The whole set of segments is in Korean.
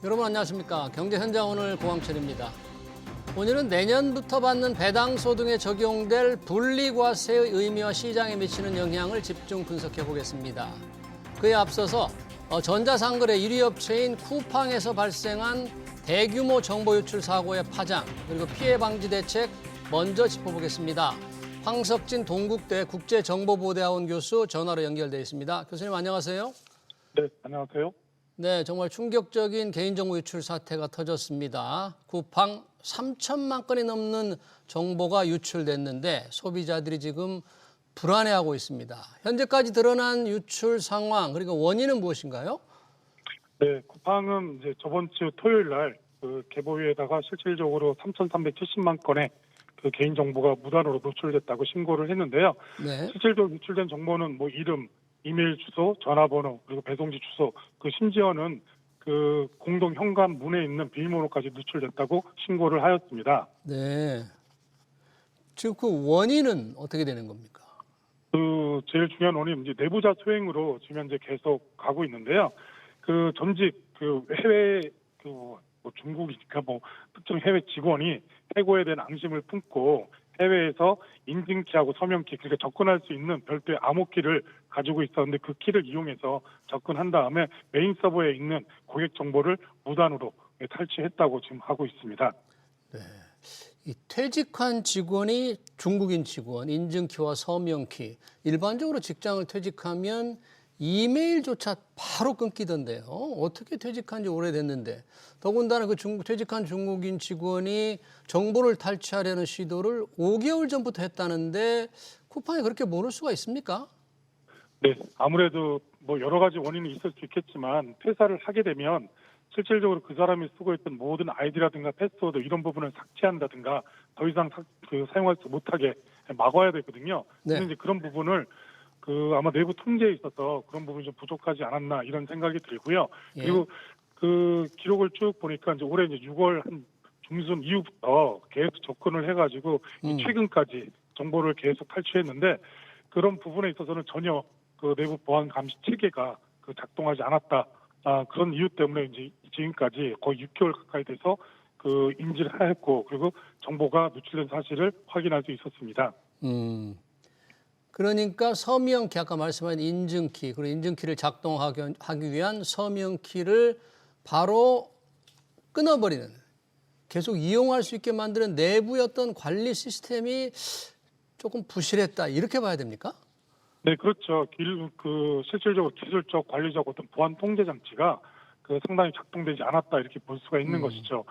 여러분 안녕하십니까. 경제현장 오늘 고광철입니다. 오늘은 내년부터 받는 배당소 등에 적용될 분리과세의 의미와 시장에 미치는 영향을 집중 분석해 보겠습니다. 그에 앞서서 전자상거래 1위 업체인 쿠팡에서 발생한 대규모 정보 유출 사고의 파장 그리고 피해 방지 대책 먼저 짚어보겠습니다. 황석진 동국대 국제정보보호대학원 교수 전화로 연결되어 있습니다. 교수님 안녕하세요. 네, 안녕하세요. 네, 정말 충격적인 개인정보 유출 사태가 터졌습니다. 쿠팡 3천만 건이 넘는 정보가 유출됐는데 소비자들이 지금 불안해하고 있습니다. 현재까지 드러난 유출 상황 그리고 원인은 무엇인가요? 네, 쿠팡은 이제 저번 주 토요일 날 그 개보위에다가 실질적으로 3,370만 건의 그 개인 정보가 무단으로 노출됐다고 신고를 했는데요. 네. 실질적으로 유출된 정보는 뭐 이름, 이메일 주소, 전화번호, 그리고 배송지 주소, 그 심지어는 그 공동 현관문에 있는 비밀번호까지 누출됐다고 신고를 하였습니다. 네. 지금 그 원인은 어떻게 되는 겁니까? 그 제일 중요한 원인은 이제 내부자 소행으로 지금 현재 계속 가고 있는데요. 그 전직 그 해외 그 뭐 중국이니까 뭐 특정 해외 직원이 해고에 대한 앙심을 품고 해외에서 인증키하고 서명키 그러니까 접근할 수 있는 별도의 암호키를 가지고 있었는데 그 키를 이용해서 접근한 다음에 메인 서버에 있는 고객 정보를 무단으로 탈취했다고 지금 하고 있습니다. 네. 이 퇴직한 직원이 중국인 직원, 인증키와 서명키. 일반적으로 직장을 퇴직하면 이메일조차 바로 끊기던데요. 어떻게 퇴직한 지 오래됐는데. 더군다나 그 퇴직한 중국인 직원이 정보를 탈취하려는 시도를 5개월 전부터 했다는데 쿠팡이 그렇게 모를 수가 있습니까? 네, 아무래도 뭐 여러 가지 원인이 있을 수 있겠지만 퇴사를 하게 되면 실질적으로 그 사람이 쓰고 있던 모든 아이디라든가 패스워드 이런 부분을 삭제한다든가 더 이상 사용할 수 못하게 막아야 되거든요. 네. 근데 이제 그런 부분을 그 아마 내부 통제에 있어서 그런 부분이 좀 부족하지 않았나 이런 생각이 들고요. 예. 그리고 그 기록을 쭉 보니까 이제 올해 이제 6월 한 중순 이후부터 계속 접근을 해가지고 최근까지 정보를 계속 탈취했는데 그런 부분에 있어서는 전혀 그 내부 보안 감시 체계가 그 작동하지 않았다. 그런 이유 때문에 이제 지금까지 거의 6개월 가까이 돼서 그 인지를 하였고 그리고 정보가 누출된 사실을 확인할 수 있었습니다. 그러니까 서명키 아까 말씀하신 인증키 그리고 인증키를 작동하기 위한 서명키를 바로 끊어버리는 계속 이용할 수 있게 만드는 내부의 어떤 관리 시스템이 조금 부실했다 이렇게 봐야 됩니까? 네, 그렇죠. 실질적으로 기술적, 관리적 어떤 보안 통제 장치가 그 상당히 작동되지 않았다 이렇게 볼 수가 있는 것이죠.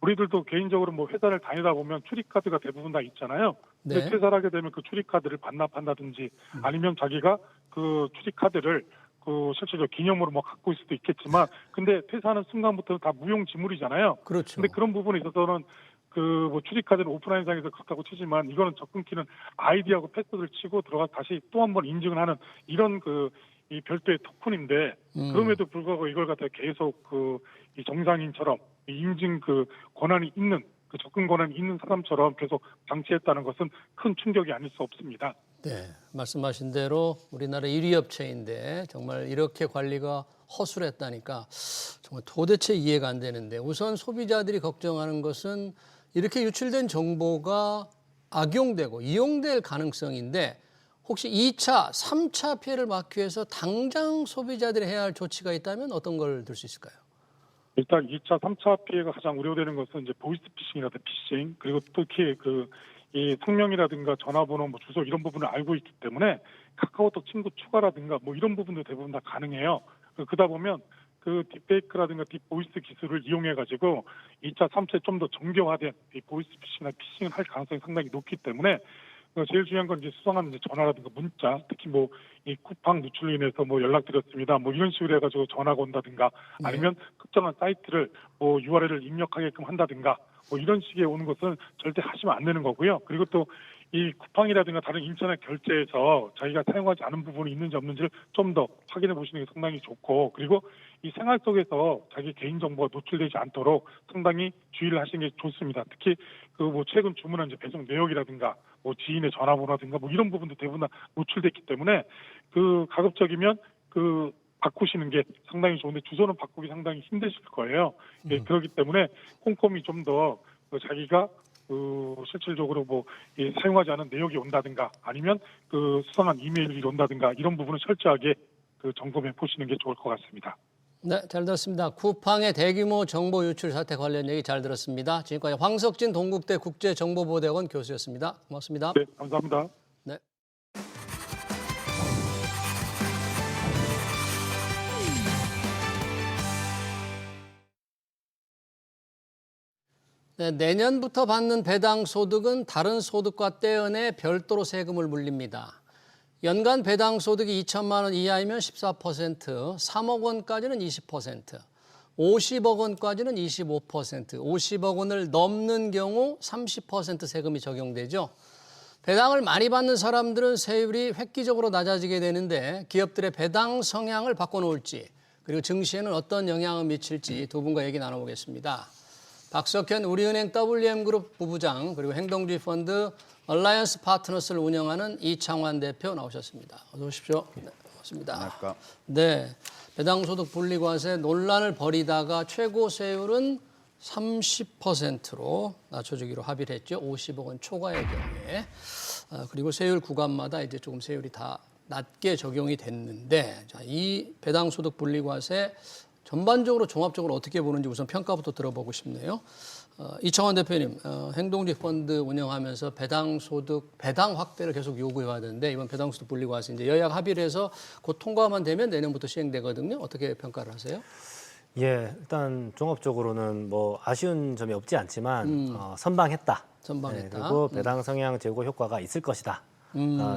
우리들도 개인적으로 뭐 회사를 다니다 보면 출입카드가 대부분 다 있잖아요. 근데 네. 퇴사를 하게 되면 그 출입카드를 반납한다든지 아니면 자기가 그 출입카드를 그 실질적으로 기념으로 뭐 갖고 있을 수도 있겠지만 근데 퇴사하는 순간부터 다 무용지물이잖아요. 그렇죠. 근데 그런 부분에 있어서는 그 뭐 출입카드는 오프라인상에서 그렇다고 치지만 이거는 접근키는 아이디하고 패스워드를 치고 들어가 다시 또 한 번 인증을 하는 이런 이 별도의 토큰인데 그럼에도 불구하고 이걸 갖다 계속 이 정상인처럼 이 인증 권한이 있는 접근 권한이 있는 사람처럼 계속 장치했다는 것은 큰 충격이 아닐 수 없습니다. 네, 말씀하신 대로 우리나라 1위 업체인데 정말 이렇게 관리가 허술했다니까 정말 도대체 이해가 안 되는데 우선 소비자들이 걱정하는 것은 이렇게 유출된 정보가 악용되고 이용될 가능성인데 혹시 2차, 3차 피해를 막기 위해서 당장 소비자들이 해야 할 조치가 있다면 어떤 걸 들 수 있을까요? 일단 2차, 3차 피해가 가장 우려되는 것은 이제 보이스피싱이라든가 피싱 그리고 특히 이 성명이라든가 전화번호, 뭐 주소 이런 부분을 알고 있기 때문에 카카오톡 친구 추가라든가 뭐 이런 부분도 대부분 다 가능해요. 그러다 보면 그 딥페이크라든가 딥보이스 기술을 이용해가지고 2차, 3차에 좀 더 정교화된 이 보이스피싱이나 피싱을 할 가능성이 상당히 높기 때문에 제일 중요한 건 이제 수상한 이제 전화라든가 문자, 특히 뭐 이 쿠팡 누출로 인해서 뭐 연락드렸습니다. 뭐 이런 식으로 해가지고 전화가 온다든가 아니면 특정한 사이트를 뭐 URL을 입력하게끔 한다든가 뭐 이런 식의 오는 것은 절대 하시면 안 되는 거고요. 그리고 또 이 쿠팡이라든가 다른 인터넷 결제에서 자기가 사용하지 않은 부분이 있는지 없는지를 좀 더 확인해 보시는 게 상당히 좋고 그리고 이 생활 속에서 자기 개인 정보가 노출되지 않도록 상당히 주의를 하시는 게 좋습니다. 특히 그 뭐 최근 주문한 이제 배송 내역이라든가 뭐 지인의 전화번호라든가 뭐 이런 부분도 대부분 다 노출됐기 때문에 그 가급적이면 바꾸시는 게 상당히 좋은데 주소는 바꾸기 상당히 힘드실 거예요. 예, 그렇기 때문에 꼼꼼히 좀 더 자기가 실질적으로 사용하지 않은 내역이 온다든가 아니면 수상한 이메일이 온다든가 이런 부분은 철저하게 점검해 보시는 게 좋을 것 같습니다. 네, 잘 들었습니다. 쿠팡의 대규모 정보 유출 사태 관련 얘기 잘 들었습니다. 지금까지 황석진 동국대 국제정보보호대학원 교수였습니다. 고맙습니다. 네, 감사합니다. 네. 네, 내년부터 받는 배당 소득은 다른 소득과 떼어내 별도로 세금을 물립니다. 연간 배당 소득이 2천만 원 이하이면 14%, 3억 원까지는 20%, 50억 원까지는 25%, 50억 원을 넘는 경우 30% 세금이 적용되죠. 배당을 많이 받는 사람들은 세율이 획기적으로 낮아지게 되는데 기업들의 배당 성향을 바꿔놓을지 그리고 증시에는 어떤 영향을 미칠지 두 분과 얘기 나눠보겠습니다. 박석현 우리은행 WM그룹 부부장 그리고 행동주의 펀드 얼라이언스 파트너스를 운영하는 이창환 대표 나오셨습니다. 어서 오십시오. 네, 반갑습니다. 안녕하십니까. 네, 배당소득 분리과세 논란을 벌이다가 최고 세율은 30%로 낮춰주기로 합의를 했죠. 50억 원 초과의 경우에. 그리고 세율 구간마다 이제 조금 세율이 다 낮게 적용이 됐는데 자, 이 배당소득 분리과세 전반적으로 종합적으로 어떻게 보는지 우선 평가부터 들어보고 싶네요. 이창환 대표님, 행동주의 펀드 운영하면서 배당 확대를 계속 요구해야 되는데 이번 배당소득 분리과세 이제 여야가 합의를 해서 곧 통과만 되면 내년부터 시행되거든요. 어떻게 평가를 하세요? 예, 일단 종합적으로는 아쉬운 점이 없지 않지만 선방했다. 선방했다. 네, 그리고 배당 성향 제고 효과가 있을 것이다.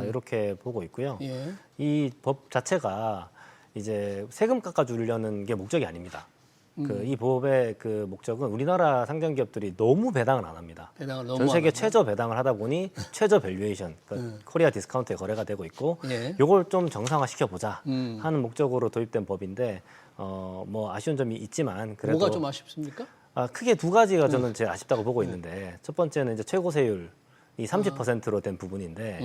이렇게 보고 있고요. 예. 이 법 자체가 이제 세금 깎아주려는 게 목적이 아닙니다. 이 법의 목적은 우리나라 상장 기업들이 너무 배당을 안 합니다. 배당을 너무 전 세계 안 최저 배당을 하다 보니 최저 밸류에이션, 코리아 디스카운트에 거래가 되고 있고, 예. 요걸 좀 정상화 시켜보자 하는 목적으로 도입된 법인데, 아쉬운 점이 있지만 그래도 뭐가 좀 아쉽습니까? 크게 두 가지가 저는 제일 아쉽다고 보고 있는데 첫 번째는 이제 최고 세율이 30%로 된 부분인데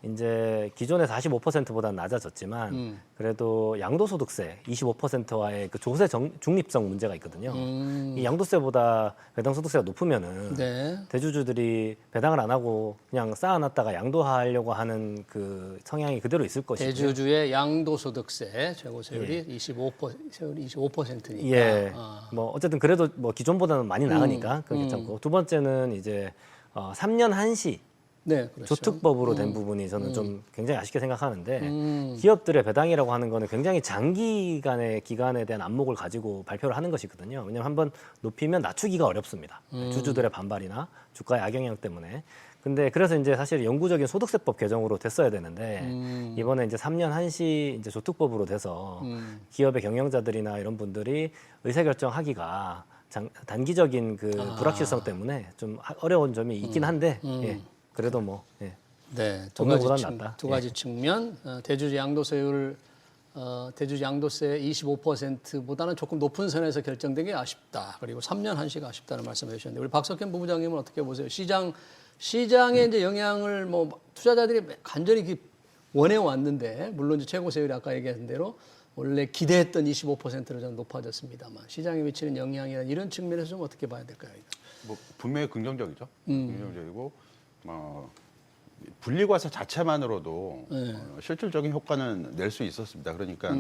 이제 기존의 45%보다는 낮아졌지만 그래도 양도소득세 25%와의 그 조세 중립성 문제가 있거든요. 이 양도세보다 배당소득세가 높으면은 네. 대주주들이 배당을 안 하고 그냥 쌓아놨다가 양도하려고 하는 그 성향이 그대로 있을 것이고요. 대주주의 양도소득세 최고 세율이 25%니까. 예. 어쨌든 그래도 기존보다는 많이 나으니까 그게 괜찮고 두 번째는 이제 3년 한시 네, 그렇죠. 조특법으로 된 부분이 저는 좀 굉장히 아쉽게 생각하는데 기업들의 배당이라고 하는 거는 굉장히 장기간의 기간에 대한 안목을 가지고 발표를 하는 것이거든요. 왜냐하면 한번 높이면 낮추기가 어렵습니다. 주주들의 반발이나 주가의 악영향 때문에. 근데 그래서 이제 사실 영구적인 소득세법 개정으로 됐어야 되는데 이번에 이제 3년 한시 이제 조특법으로 돼서 기업의 경영자들이나 이런 분들이 의사결정하기가 단기적인 불확실성 때문에 좀 어려운 점이 있긴 한데 예, 그래도 예. 네, 두 가지 측면 대주주 양도세율 대주주 양도세 25%보다는 조금 높은 선에서 결정된 게 아쉽다. 그리고 3년 한시가 아쉽다는 말씀해 주셨는데 우리 박석현 부부장님은 어떻게 보세요? 시장의 이제 영향을 투자자들이 간절히 원해 왔는데 물론 이제 최고 세율이 아까 얘기한 대로 원래 기대했던 25%로 좀 높아졌습니다만 시장에 미치는 영향이나 이런 측면에서 좀 어떻게 봐야 될까요? 분명히 긍정적이죠. 긍정적이고 분리과세 자체만으로도 실질적인 효과는 낼 수 있었습니다. 그러니까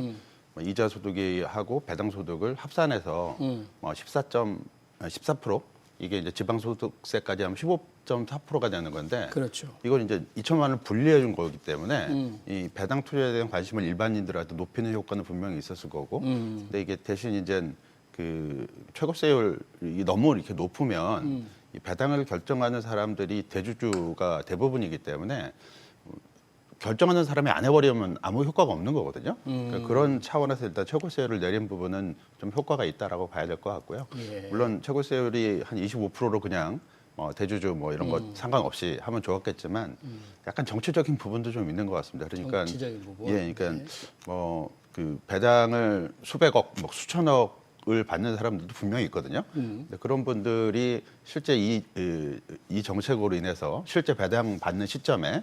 이자 소득이 하고 배당 소득을 합산해서 14% 이게 이제 지방소득세까지 하면 15.4%가 되는 건데, 그렇죠. 이걸 이제 2천만 원을 분리해 준 거기 때문에 이 배당 투자에 대한 관심을 일반인들한테 높이는 효과는 분명히 있었을 거고, 근데 이게 대신 이제 그 최고세율이 너무 이렇게 높으면 이 배당을 결정하는 사람들이 대주주가 대부분이기 때문에 결정하는 사람이 안 해버리면 아무 효과가 없는 거거든요. 그러니까 그런 차원에서 일단 최고세율을 내린 부분은 좀 효과가 있다라고 봐야 될 것 같고요. 예. 물론 최고세율이 한 25%로 그냥 대주주 이런 거 상관없이 하면 좋았겠지만 약간 정치적인 부분도 좀 있는 것 같습니다. 그러니까 정치적인 부분. 예, 그러니까 그 배당을 수백억, 수천억을 받는 사람들도 분명히 있거든요. 근데 그런 분들이 실제 이 정책으로 인해서 실제 배당 받는 시점에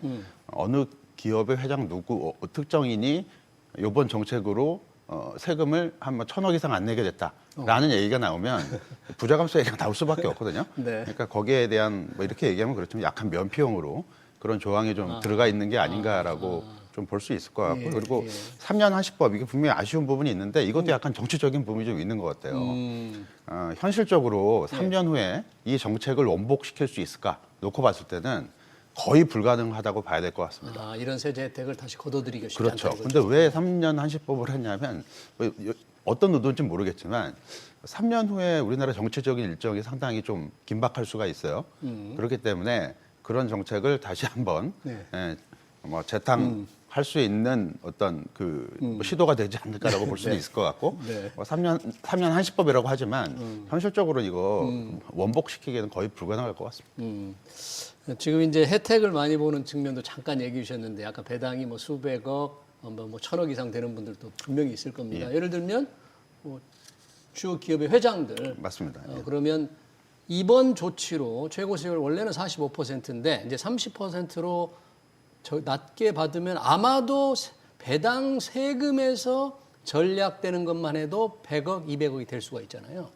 어느 기업의 회장 누구 특정인이 이번 정책으로 세금을 한 1,000억 이상 안 내게 됐다라는 얘기가 나오면 부자감세 얘기가 나올 수밖에 없거든요. 네. 그러니까 거기에 대한 뭐 이렇게 얘기하면 그렇지만 약간 면피용으로 그런 조항이 좀 들어가 있는 게 아닌가라고 좀 볼 수 있을 것 같고, 그리고 3년 한시법 이게 분명히 아쉬운 부분이 있는데 이것도 약간 정치적인 부분이 좀 있는 것 같아요. 현실적으로 3년 후에 이 정책을 원복시킬 수 있을까 놓고 봤을 때는 거의 불가능하다고 봐야 될 것 같습니다. 이런 세제 혜택을 다시 걷어들이기 쉽지 그렇죠. 않다. 근데 왜 3년 한시법을 했냐면 뭐 어떤 의도인지 모르겠지만 3년 후에 우리나라 정치적인 일정이 상당히 좀 긴박할 수가 있어요. 그렇기 때문에 그런 정책을 다시 한번 뭐 재탕할 수 있는 어떤 뭐 시도가 되지 않을까라고 볼 수도 있을 것 같고, 뭐 3년 한시법이라고 하지만 현실적으로 이거 원복시키기에는 거의 불가능할 것 같습니다. 지금 이제 혜택을 많이 보는 측면도 잠깐 얘기해 주셨는데 아까 배당이 뭐 수백억, 뭐 1,000억 이상 되는 분들도 분명히 있을 겁니다. 예를 들면 뭐 주요 기업의 회장들. 맞습니다. 그러면 이번 조치로 최고 세율 원래는 45%인데 이제 30%로 낮게 받으면 아마도 배당 세금에서 전략되는 것만 해도 100억, 200억이 될 수가 있잖아요.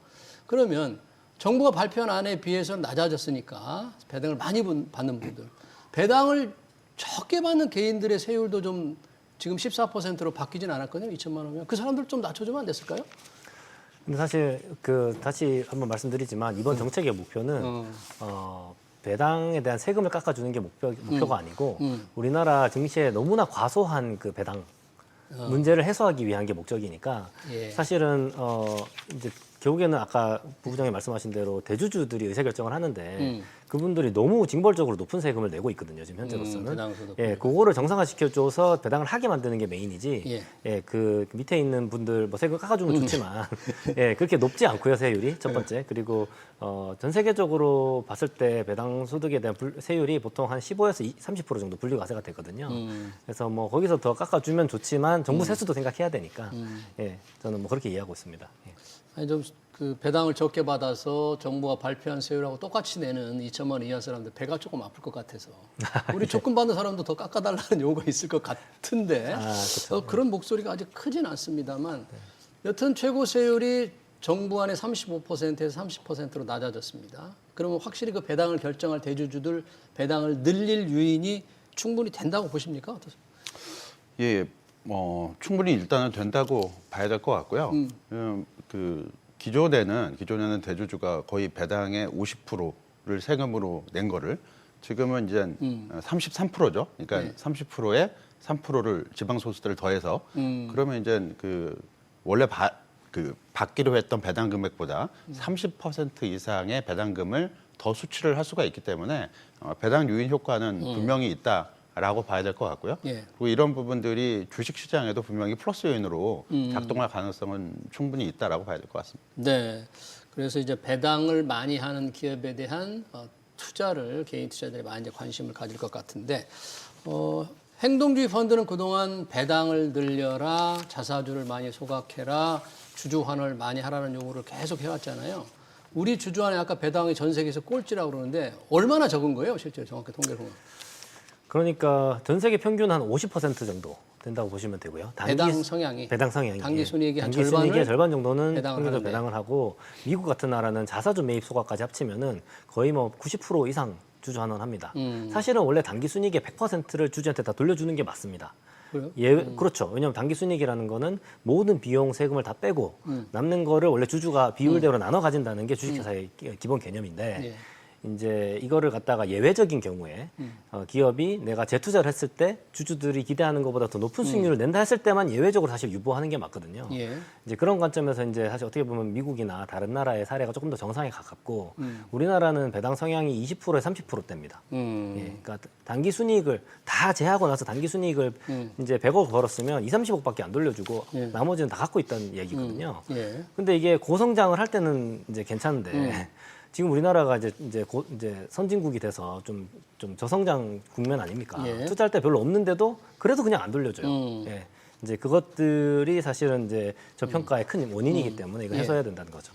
그러면 정부가 발표한 안에 비해서 낮아졌으니까 배당을 많이 받는 분들, 배당을 적게 받는 개인들의 세율도 좀 지금 14%로 바뀌진 않았거든요. 2천만 원이면 그 사람들 좀 낮춰주면 안 됐을까요? 근데 사실 다시 한번 말씀드리지만 이번 정책의 목표는 배당에 대한 세금을 깎아주는 게 목표가 아니고 우리나라 증시에 너무나 과소한 그 배당 문제를 해소하기 위한 게 목적이니까 사실은 이제 결국에는 아까 부부장님 말씀하신 대로 대주주들이 의사결정을 하는데 그분들이 너무 징벌적으로 높은 세금을 내고 있거든요. 지금 현재로서는. 그거를 정상화시켜줘서 배당을 하게 만드는 게 메인이지. 그 밑에 있는 분들 뭐 세금 깎아주면 좋지만 그렇게 높지 않고요, 세율이 첫 번째. 그리고 전 세계적으로 봤을 때 배당 소득에 대한 세율이 보통 한 15에서 30% 정도 분리과세가 되거든요. 그래서 뭐 거기서 더 깎아주면 좋지만 정부 세수도 생각해야 되니까. 저는 뭐 그렇게 이해하고 있습니다. 아니 좀 그 배당을 적게 받아서 정부가 발표한 세율하고 똑같이 내는 2천만 원 이하 사람들 배가 조금 아플 것 같아서 우리 조금 받는 사람도 더 깎아달라는 요구가 있을 것 같은데 그런 목소리가 아직 크진 않습니다만 여튼 최고 세율이 정부 안에 35%에서 30%로 낮아졌습니다. 그러면 확실히 그 배당을 결정할 대주주들 배당을 늘릴 요인이 충분히 된다고 보십니까? 어떠세요? 예, 뭐 충분히 일단은 된다고 봐야 될 것 같고요. 기존에는 대주주가 거의 배당의 50%를 세금으로 낸 거를 지금은 이제 33%죠. 그러니까 30%에 3%를 지방소득세를 더해서 그러면 이제 원래 받기로 했던 배당 금액보다 30% 이상의 배당금을 더 수취를 할 수가 있기 때문에 배당 유인 효과는 분명히 있다라고 봐야 될 것 같고요. 그리고 이런 부분들이 주식시장에도 분명히 플러스 요인으로 작동할 가능성은 충분히 있다라고 봐야 될 것 같습니다. 네. 그래서 이제 배당을 많이 하는 기업에 대한 투자를 개인 투자자들이 많이 이제 관심을 가질 것 같은데 행동주의 펀드는 그동안 배당을 늘려라, 자사주를 많이 소각해라, 주주 환원을 많이 하라는 요구를 계속 해왔잖아요. 우리 주주 환원이 아까 배당이 전 세계에서 꼴찌라고 그러는데 얼마나 적은 거예요, 실제로 정확히 통계를 보면? 그러니까 전 세계 평균 한 50% 정도 된다고 보시면 되고요. 배당 성향이 단기 순이익의 한 순이익의 절반 정도는 배당을 평균적으로 배당을 하고 미국 같은 나라는 자사주 매입 소각까지 합치면은 거의 뭐 90% 이상 주주 환원합니다. 사실은 원래 단기 순이익의 100%를 주주한테 다 돌려주는 게 맞습니다. 그래요? 그렇죠. 왜냐하면 단기 순이익이라는 거는 모든 비용 세금을 다 빼고 남는 거를 원래 주주가 비율대로 나눠 가진다는 게 주식회사의 기본 개념인데 이제 이거를 갖다가 예외적인 경우에 기업이 내가 재투자를 했을 때 주주들이 기대하는 것보다 더 높은 수익률을 낸다 했을 때만 예외적으로 사실 유보하는 게 맞거든요. 이제 그런 관점에서 이제 사실 어떻게 보면 미국이나 다른 나라의 사례가 조금 더 정상에 가깝고 우리나라는 배당 성향이 20%에 30%대입니다. 그러니까 단기 순이익을 다 제하고 나서 단기 순이익을 이제 100억 벌었으면 2, 30억밖에 안 돌려주고 나머지는 다 갖고 있다는 얘기거든요. 근데 이게 고성장을 할 때는 이제 괜찮은데 지금 우리나라가 이제 선진국이 돼서 좀 저성장 국면 아닙니까? 투자할 때 별로 없는데도 그래도 그냥 안 돌려줘요. 이제 그것들이 사실은 이제 저평가의 큰 원인이기 때문에 이거 해소해야 된다는 거죠.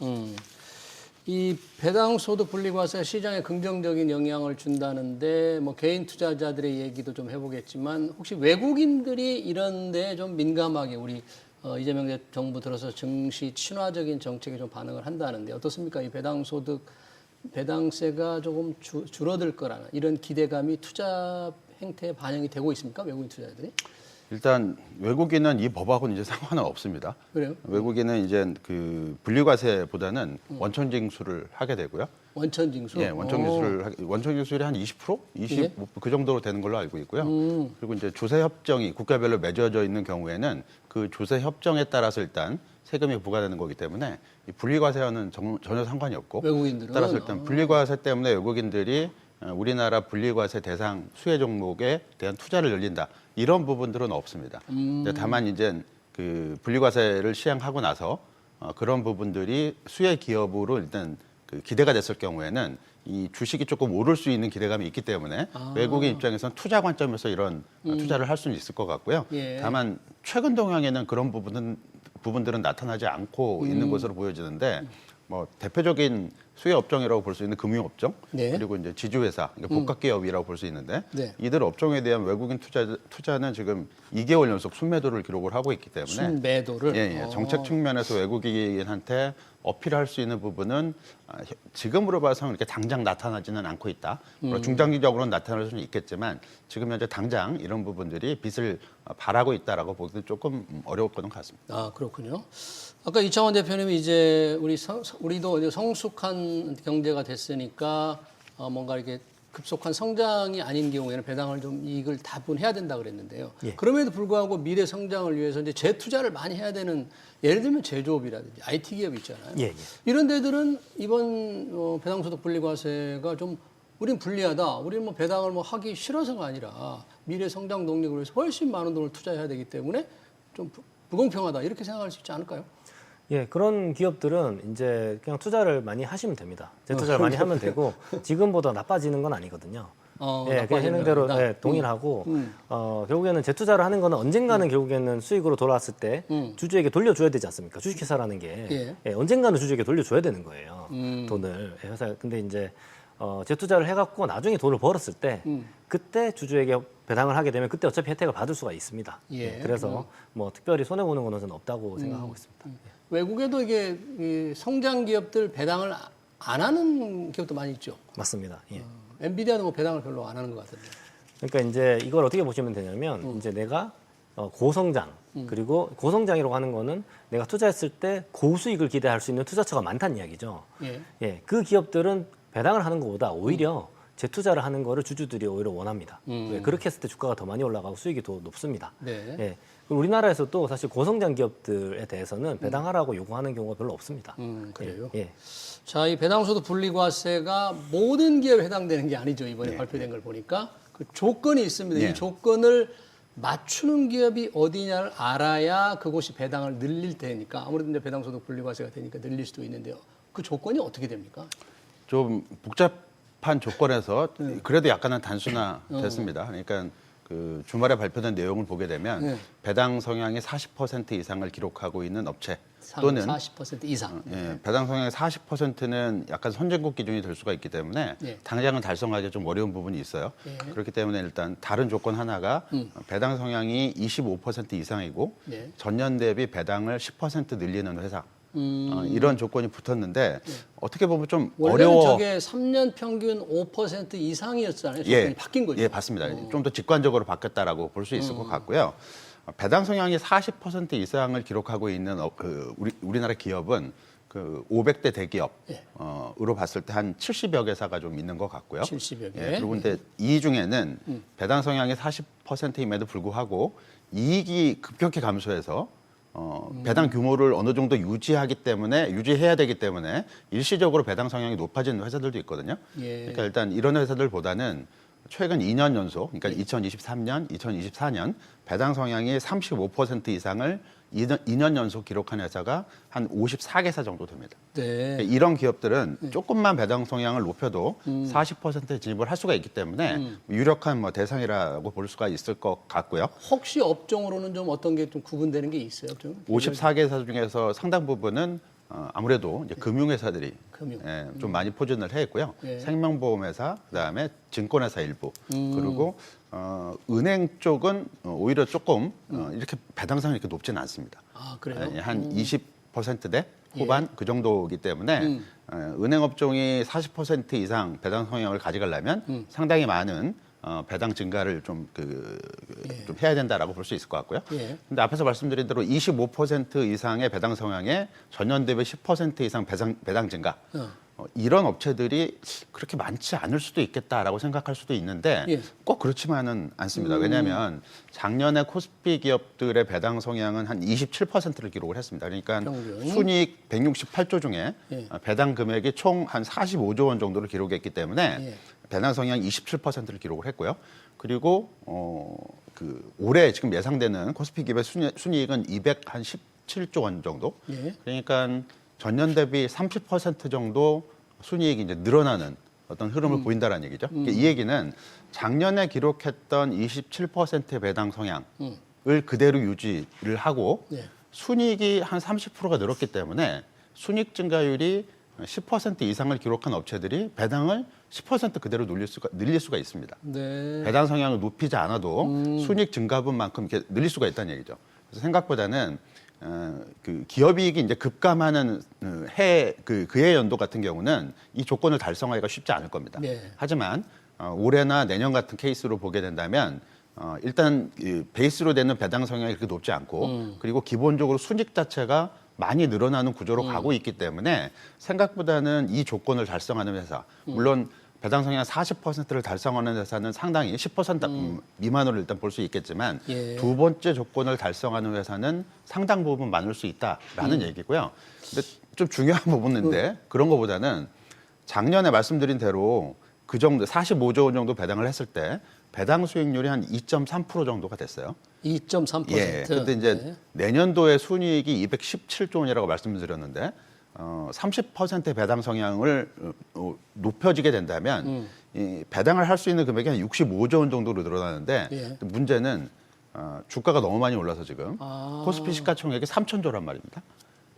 이 배당 소득 분리과세 시장에 긍정적인 영향을 준다는데 뭐 개인 투자자들의 얘기도 좀 해보겠지만 혹시 외국인들이 이런데 좀 민감하게 우리 이재명 정부 들어서 증시 친화적인 정책에 좀 반응을 한다는데 어떻습니까? 이 배당소득, 배당세가 조금 줄어들 거라는 이런 기대감이 투자 행태에 반영이 되고 있습니까? 외국인 투자자들이? 일단 외국인은 이 법하고는 이제 상관은 없습니다. 그래요? 외국인은 이제 그 분리과세보다는 원천징수를 하게 되고요. 원천징수? 예, 원천징수율이 한 20%, 25%, 그 정도로 되는 걸로 알고 있고요. 그리고 이제 조세협정이 국가별로 맺어져 있는 경우에는 그 조세협정에 따라서 일단 세금이 부과되는 거기 때문에 이 분리과세와는 전혀 상관이 없고, 외국인들은? 따라서 일단 분리과세 때문에 외국인들이 우리나라 분리과세 대상 수혜 종목에 대한 투자를 열린다, 이런 부분들은 없습니다. 근데 다만 이제 그 분리과세를 시행하고 나서 그런 부분들이 수혜 기업으로 일단 그 기대가 됐을 경우에는 이 주식이 조금 오를 수 있는 기대감이 있기 때문에 외국인 입장에서는 투자 관점에서 이런 투자를 할 수는 있을 것 같고요. 예. 다만 최근 동향에는 그런 부분들은 나타나지 않고 있는 것으로 보여지는데, 뭐 대표적인 수혜 업종이라고 볼 수 있는 금융업종, 네. 그리고 이제 지주회사, 그러니까 복합기업이라고 볼 수 있는데, 네. 이들 업종에 대한 외국인 투자는 지금 2개월 연속 순매도를 기록을 하고 있기 때문에 순매도를? 예, 정책 측면에서 외국인한테 어필할 수 있는 부분은 지금으로 봐서는 이렇게 당장 나타나지는 않고 있다. 물론 중장기적으로는 나타날 수는 있겠지만 지금 현재 당장 이런 부분들이 빛을 발하고 있다라고 보기는 조금 어려울 것은 같습니다. 아, 그렇군요. 아까 이창원 대표님이 이제 우리도 이제 성숙한 경제가 됐으니까 뭔가 이렇게 급속한 성장이 아닌 경우에는 배당을 좀 이익을 다분해야 된다 그랬는데요. 예. 그럼에도 불구하고 미래 성장을 위해서 이제 재투자를 많이 해야 되는, 예를 들면 제조업이라든지 IT 기업 있잖아요. 예, 예. 이런 데들은 이번 배당소득 분리과세가 좀 우린 불리하다, 우리는 뭐 배당을 뭐 하기 싫어서가 아니라 미래 성장 동력을 위해서 훨씬 많은 돈을 투자해야 되기 때문에 좀 불공평하다, 이렇게 생각할 수 있지 않을까요? 예, 그런 기업들은 이제 그냥 투자를 많이 하시면 됩니다. 재투자를 많이 하면 되고 지금보다 나빠지는 건 아니거든요. 예, 그냥 하는 대로 예, 동일하고 결국에는 재투자를 하는 거는 언젠가는 결국에는 수익으로 돌아왔을 때 주주에게 돌려줘야 되지 않습니까? 주식회사라는 게 예. 예, 언젠가는 주주에게 돌려줘야 되는 거예요. 돈을. 예, 회사. 근데 이제 재투자를 해갖고 나중에 돈을 벌었을 때 그때 주주에게 배당을 하게 되면 그때 어차피 혜택을 받을 수가 있습니다. 예. 그래서 뭐 특별히 손해 보는 거는 저는 없다고 생각하고 있습니다. 외국에도 이게 이 성장 기업들 배당을 안 하는 기업도 많이 있죠. 맞습니다. 예. 엔비디아도 뭐 배당을 별로 안 하는 것 같은데. 그러니까 이제 이걸 어떻게 보시면 되냐면 이제 내가 고성장 그리고 고성장이라고 하는 거는 내가 투자했을 때 고수익을 기대할 수 있는 투자처가 많다는 이야기죠. 예. 예, 그 기업들은 배당을 하는 것보다 오히려 재투자를 하는 거를 주주들이 오히려 원합니다. 예, 그렇게 했을 때 주가가 더 많이 올라가고 수익이 더 높습니다. 네. 예, 그리고 우리나라에서도 사실 고성장 기업들에 대해서는 배당하라고 요구하는 경우가 별로 없습니다. 그래요? 예, 예. 자, 이 배당소득 분리과세가 모든 기업에 해당되는 게 아니죠. 이번에 발표된 걸 보니까 그 조건이 있습니다. 네. 이 조건을 맞추는 기업이 어디냐를 알아야 그곳이 배당을 늘릴 테니까, 아무래도 이제 배당소득 분리과세가 되니까 늘릴 수도 있는데요. 그 조건이 어떻게 됩니까? 좀 복잡한 조건에서 그래도 약간은 단순화됐습니다. 그러니까 그 주말에 발표된 내용을 보게 되면 배당 성향의 40% 이상을 기록하고 있는 업체 또는 40% 이상. 예, 배당 성향의 40%는 약간 선진국 기준이 될 수가 있기 때문에 예. 당장은 달성하기 좀 어려운 부분이 있어요. 예. 그렇기 때문에 일단 다른 조건 하나가 배당 성향이 25% 이상이고 예. 전년 대비 배당을 10% 늘리는 회사. 이런 조건이 붙었는데 어떻게 보면 좀 원래는 어려워. 저게 3년 평균 5% 이상이었잖아요. 조건이 바뀐 거죠. 예, 맞습니다. 좀 더 직관적으로 바뀌었다라고 볼 수 있을 것 같고요. 배당 성향이 40% 이상을 기록하고 있는 우리나라 기업은 그 500대 대기업으로 봤을 때 한 70여 개사가 좀 있는 것 같고요. 70여 개. 예, 그리고 근데 이 중에는 배당 성향이 40%임에도 불구하고 이익이 급격히 감소해서 배당 규모를 어느 정도 유지해야 되기 때문에 일시적으로 배당 성향이 높아지는 회사들도 있거든요. 예. 그러니까 일단 이런 회사들보다는 최근 2년 연속, 그러니까 2023년, 2024년 배당 성향이 35% 이상을 2년 연속 기록한 회사가 한 54개사 정도 됩니다. 네. 그러니까 이런 기업들은 조금만 배당 성향을 높여도 40%에 진입을 할 수가 있기 때문에 유력한 뭐 대상이라고 볼 수가 있을 것 같고요. 혹시 업종으로는 좀 어떤 게 좀 구분되는 게 있어요? 좀? 54개사 중에서 상당 부분은 아무래도 이제 금융회사들이 금융. 좀 많이 포진을 해 있고요. 예. 생명보험회사, 그다음에 증권회사 일부, 그리고 은행 쪽은 오히려 조금 이렇게 배당성이 이렇게 높지는 않습니다. 아, 그래요? 한 20%대 후반 그 정도이기 때문에 은행 업종이 40% 이상 배당 성향을 가져가려면 상당히 많은 배당 증가를 좀 해야 된다라고 볼 수 있을 것 같고요. 예. 근데 앞에서 말씀드린 대로 25% 이상의 배당 성향에 전년 대비 10% 이상 배당 증가. 이런 업체들이 그렇게 많지 않을 수도 있겠다라고 생각할 수도 있는데 예. 꼭 그렇지만은 않습니다. 왜냐하면 작년에 코스피 기업들의 배당 성향은 한 27%를 기록을 했습니다. 그러니까 평균. 순이익 168조 중에 예. 배당 금액이 총 한 45조 원 정도를 기록했기 때문에 예. 배당 성향 27%를 기록을 했고요. 그리고 올해 지금 예상되는 코스피 기업의 순이익은 217조 원 정도. 예. 그러니까 전년 대비 30% 정도 순이익이 이제 늘어나는 어떤 흐름을 보인다라는 얘기죠. 그러니까 이 얘기는 작년에 기록했던 27%의 배당 성향을 그대로 유지를 하고 예. 순이익이 한 30%가 늘었기 때문에 순이익 증가율이 10% 이상을 기록한 업체들이 배당을 10% 그대로 늘릴 수가 있습니다. 네. 배당 성향을 높이지 않아도 순이익 증가분만큼 이렇게 늘릴 수가 있다는 얘기죠. 그래서 생각보다는 그 기업이익이 이제 급감하는 그해 연도 같은 경우는 이 조건을 달성하기가 쉽지 않을 겁니다. 네. 하지만 올해나 내년 같은 케이스로 보게 된다면 일단 베이스로 되는 배당 성향이 그렇게 높지 않고 그리고 기본적으로 순이익 자체가 많이 늘어나는 구조로 가고 있기 때문에 생각보다는 이 조건을 달성하는 회사, 물론 배당 성향 40%를 달성하는 회사는 상당히 10% 미만으로 일단 볼 수 있겠지만 예. 두 번째 조건을 달성하는 회사는 상당 부분 많을 수 있다라는 얘기고요. 근데 좀 중요한 부분인데 그런 것보다는 작년에 말씀드린 대로 그 정도 45조 원 정도 배당을 했을 때 배당 수익률이 한 2.3% 정도가 됐어요. 2.3%. 예. 근데 이제 네. 내년도의 순이익이 217조 원이라고 말씀드렸는데 30%의 배당 성향을 높여지게 된다면 이 배당을 할 수 있는 금액이 한 65조 원 정도로 늘어나는데 예. 문제는 주가가 너무 많이 올라서 지금 코스피 시가총액이 3천조란 말입니다.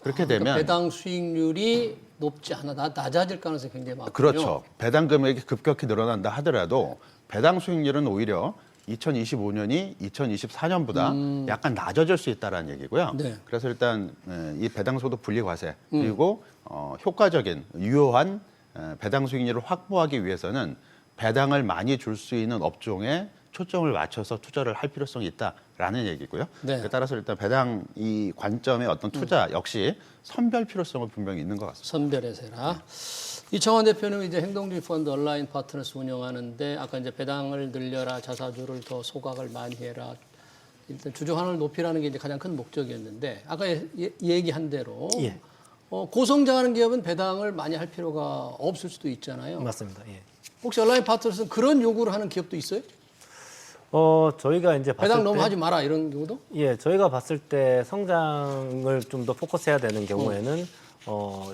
그렇게 그러니까 되면 배당 수익률이 높지 않아 낮아질 가능성이 굉장히 많군요. 그렇죠. 배당 금액이 급격히 늘어난다 하더라도 배당 수익률은 오히려 2025년이 2024년보다 약간 낮아질 수 있다는 얘기고요. 네. 그래서 일단 이 배당소득 분리과세 그리고 효과적인 유효한 배당 수익률을 확보하기 위해서는 배당을 많이 줄 수 있는 업종에 초점을 맞춰서 투자를 할 필요성이 있다라는 얘기고요. 네. 따라서 일단 배당 이 관점의 어떤 투자 역시 선별 필요성은 분명히 있는 것 같습니다. 선별해서 해라. 이청환 대표는 이제 행동주의 펀드 온라인 파트너스 운영하는데 아까 이제 배당을 늘려라, 자사주를 더 소각을 많이 해라. 일단 주주 환원을 높이라는 게 이제 가장 큰 목적이었는데 아까 얘기한 대로 예. 고성장하는 기업은 배당을 많이 할 필요가 없을 수도 있잖아요. 맞습니다. 예. 혹시 온라인 파트너스는 그런 요구를 하는 기업도 있어요? 저희가 이제 봤을 배당 너무 때, 하지 마라 이런 경우도? 예, 저희가 봤을 때 성장을 좀 더 포커스해야 되는 경우에는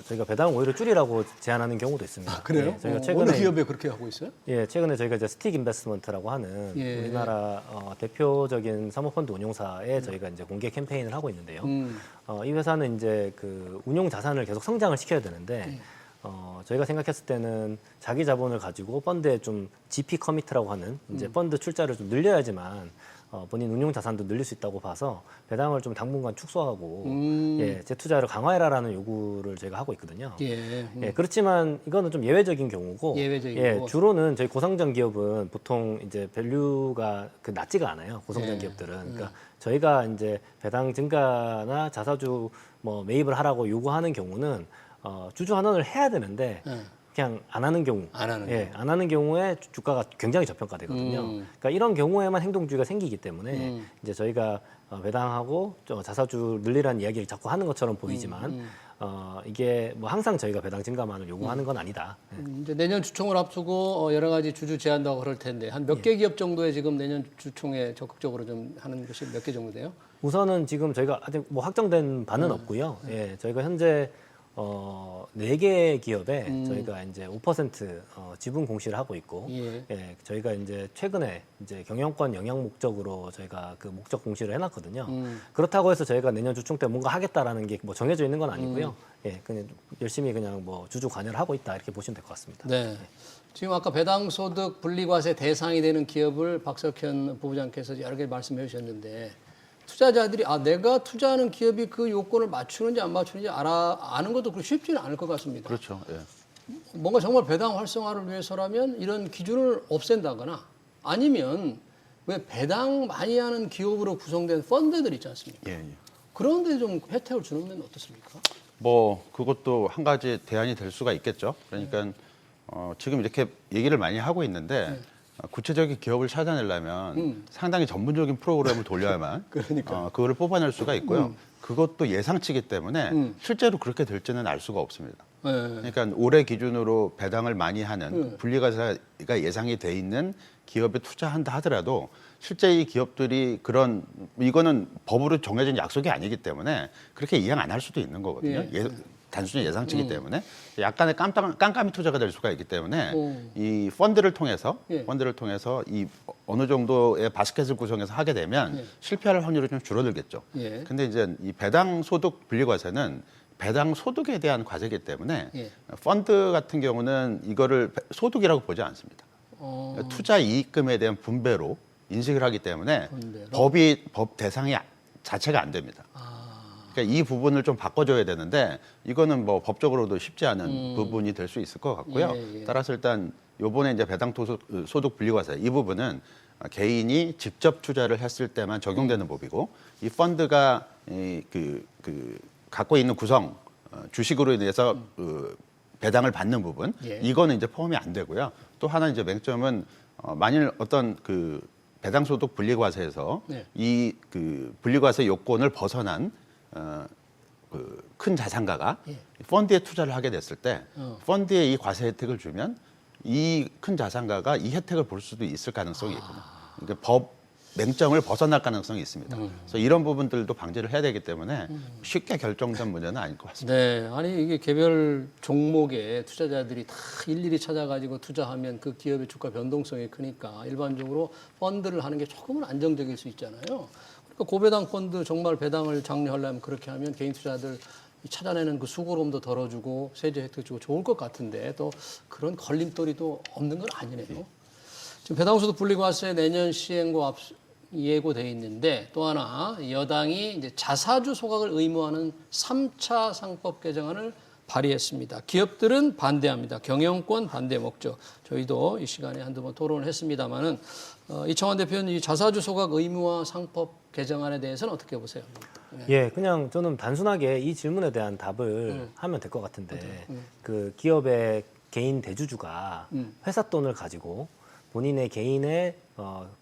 저희가 배당을 오히려 줄이라고 제안하는 경우도 있습니다. 예, 저희가 최근에 어느 기업에 그렇게 하고 있어요? 예, 최근에 저희가 이제 스틱 인베스트먼트라고 하는 예. 우리나라 대표적인 사모펀드 운용사에 저희가 이제 공개 캠페인을 하고 있는데요. 이 회사는 이제 그 운용 자산을 계속 성장을 시켜야 되는데 저희가 생각했을 때는 자기 자본을 가지고 펀드에 좀 GP 커미트라고 하는 이제 펀드 출자를 좀 늘려야지만 본인 운용 자산도 늘릴 수 있다고 봐서 배당을 좀 당분간 축소하고 예, 재투자를 강화해라라는 요구를 저희가 하고 있거든요. 예. 예, 그렇지만 이거는 좀 예외적인 경우고, 예외적이고. 예, 주로는 저희 고성장 기업은 보통 이제 밸류가 낮지가 않아요. 고성장 예. 기업들은. 그러니까 저희가 이제 배당 증가나 자사주 뭐 매입을 하라고 요구하는 경우는 주주 환원을 해야 되는데 그냥 안 하는 경우, 안 하는 예, 안 하는 경우에 주가가 굉장히 저평가되거든요. 그러니까 이런 경우에만 행동주의가 생기기 때문에 이제 저희가 배당하고 자사주 늘리라는 이야기를 자꾸 하는 것처럼 보이지만 이게 뭐 항상 저희가 배당 증가만을 요구하는 건 아니다. 예. 이제 내년 주총을 앞두고 여러 가지 주주 제안도 하고 그럴 텐데 한 몇 개 기업 정도에 지금 내년 주총에 적극적으로 좀 하는 것이 몇 개 정도 돼요? 우선은 지금 저희가 아직 뭐 확정된 바는 없고요. 예, 저희가 현재 4개 기업에 저희가 이제 5% 지분 공시를 하고 있고, 예. 예, 저희가 이제 최근에 이제 경영권 영향 목적으로 저희가 그 목적 공시를 해놨거든요. 그렇다고 해서 저희가 내년 주중 때 뭔가 하겠다라는 게 뭐 정해져 있는 건 아니고요. 예, 그냥 열심히 그냥 뭐 주주 관여를 하고 있다 이렇게 보시면 될 것 같습니다. 네. 지금 아까 배당소득 분리과세 대상이 되는 기업을 박석현 부부장께서 여러 개 말씀해 주셨는데 투자자들이 내가 투자하는 기업이 그 요건을 맞추는지 안 맞추는지 아는 것도 그렇게 쉽지는 않을 것 같습니다. 그렇죠. 예. 뭔가 정말 배당 활성화를 위해서라면 이런 기준을 없앤다거나 아니면 왜 배당 많이 하는 기업으로 구성된 펀드들 있지 않습니까? 예, 예. 그런데 좀 혜택을 주는 면 어떻습니까? 뭐 그것도 한 가지 대안이 될 수가 있겠죠. 그러니까 지금 이렇게 얘기를 많이 하고 있는데 구체적인 기업을 찾아내려면 상당히 전문적인 프로그램을 돌려야만 그거를 뽑아낼 수가 있고요. 그것도 예상치기 때문에 실제로 그렇게 될지는 알 수가 없습니다. 네. 그러니까 올해 기준으로 배당을 많이 하는 분리과세가 예상이 돼 있는 기업에 투자한다 하더라도 실제 이 기업들이 이거는 법으로 정해진 약속이 아니기 때문에 그렇게 이행 안 할 수도 있는 거거든요. 단순히 예상치기 때문에 약간의 깜깜이 투자가 될 수가 있기 때문에 이 펀드를 통해서 이 어느 정도의 바스켓을 구성해서 하게 되면 실패할 확률이 좀 줄어들겠죠. 근데 이제 이 배당 소득 분리과세는 배당 소득에 대한 과세이기 때문에 펀드 같은 경우는 이거를 소득이라고 보지 않습니다. 투자 이익금에 대한 분배로 인식을 하기 때문에 법 대상이 자체가 안 됩니다. 그러니까 이 부분을 좀 바꿔줘야 되는데 이거는 뭐 법적으로도 쉽지 않은 부분이 될 수 있을 것 같고요. 따라서 일단 요번에 이제 배당 소득 분리과세 이 부분은 개인이 직접 투자를 했을 때만 적용되는 법이고 이 펀드가 갖고 있는 구성 주식으로 인해서 배당을 받는 부분 이거는 이제 포함이 안 되고요. 또 하나 이제 맹점은 만일 어떤 배당 소득 분리과세에서 이 분리과세 요건을 벗어난 큰 자산가가 펀드에 투자를 하게 됐을 때 펀드에 이 과세 혜택을 주면 이 큰 자산가가 이 혜택을 볼 수도 있을 가능성이 있거든요. 그러니까 법 맹점을 벗어날 가능성이 있습니다. 그래서 이런 부분들도 방지를 해야 되기 때문에 쉽게 결정된 문제는 아닐 것 같습니다. 네, 아니 이게 개별 종목에 투자자들이 다 일일이 찾아가지고 투자하면 그 기업의 주가 변동성이 크니까 일반적으로 펀드를 하는 게 조금은 안정적일 수 있잖아요. 그러니까 고배당 펀드 정말 배당을 장려하려면 그렇게 하면 개인 투자들 찾아내는 그 수고로움도 덜어주고 세제 혜택 주고 좋을 것 같은데 또 그런 걸림돌이도 없는 건 아니네요. 지금 배당소득 분리과세 내년 시행과 예고돼 있는데 또 하나 여당이 이제 자사주 소각을 의무화하는 3차 상법 개정안을 발의했습니다. 기업들은 반대합니다. 경영권 반대 목적. 저희도 이 시간에 한두 번 토론을 했습니다만은 이청환 대표는 이 자사주 소각 의무화 상법 개정안에 대해서는 어떻게 보세요? 예, 그냥 저는 단순하게 이 질문에 대한 답을 하면 될 것 같은데 그 기업의 개인 대주주가 회사 돈을 가지고 본인의 개인의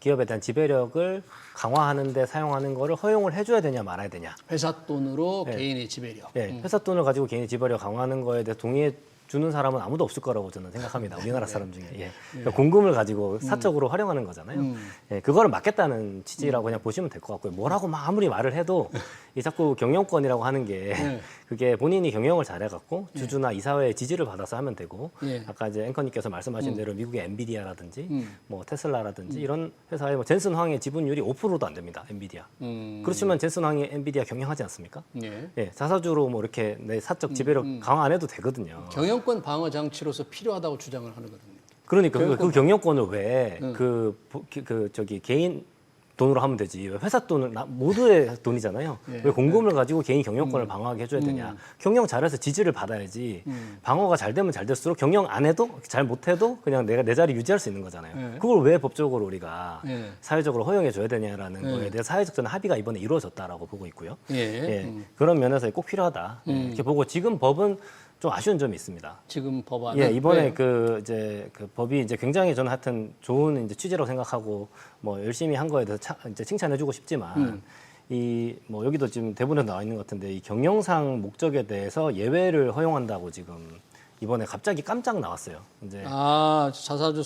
기업에 대한 지배력을 강화하는 데 사용하는 거를 허용을 해줘야 되냐 말아야 되냐. 회사 돈으로 개인의 지배력. 예, 회사 돈을 가지고 개인의 지배력 강화하는 거에 대해 동의해 주는 사람은 아무도 없을 거라고 저는 생각합니다. 우리나라 사람 중에. 예. 그러니까 공금을 가지고 사적으로 활용하는 거잖아요. 예, 그거를 막겠다는 취지라고 그냥 보시면 될 것 같고요. 뭐라고 막 아무리 말을 해도 이 자꾸 경영권이라고 하는 게 그게 본인이 경영을 잘해갖고 주주나 이사회의 지지를 받아서 하면 되고 아까 이제 앵커님께서 말씀하신 대로 미국의 엔비디아라든지 뭐 테슬라라든지 이런 회사의 뭐 젠슨 황의 지분율이 5%도 안 됩니다. 엔비디아. 그렇지만 젠슨 황이 엔비디아 경영하지 않습니까? 예, 자사주로 뭐 이렇게 내 사적 지배력 강화 안 해도 되거든요. 경영권 방어 장치로서 필요하다고 주장을 하거든요. 그러니까 그 경영권을 왜 저기 개인 돈으로 하면 되지. 왜 회사 돈을 모두의 돈이잖아요. 왜 공금을 가지고 개인 경영권을 방어하게 해줘야 되냐. 경영 잘해서 지지를 받아야지. 방어가 잘 되면 잘 될수록 경영 안 해도 잘 못해도 그냥 내가 내 자리 유지할 수 있는 거잖아요. 그걸 왜 법적으로 우리가 사회적으로 허용해 줘야 되냐라는 거에 대해 사회적 저는 합의가 이번에 이루어졌다라고 보고 있고요. 그런 면에서 꼭 필요하다. 이렇게 보고 지금 법은 좀 아쉬운 점이 있습니다. 지금 법안은 예, 이번에 그 법이 이제 굉장히 저는 하여튼 좋은 이제 취지라고 생각하고 뭐 열심히 한 거에 대해서 이제 칭찬해주고 싶지만 이 뭐 여기도 지금 대본에 나와 있는 것 같은데 이 경영상 목적에 대해서 예외를 허용한다고 지금 이번에 갑자기 깜짝 나왔어요. 이제 자사주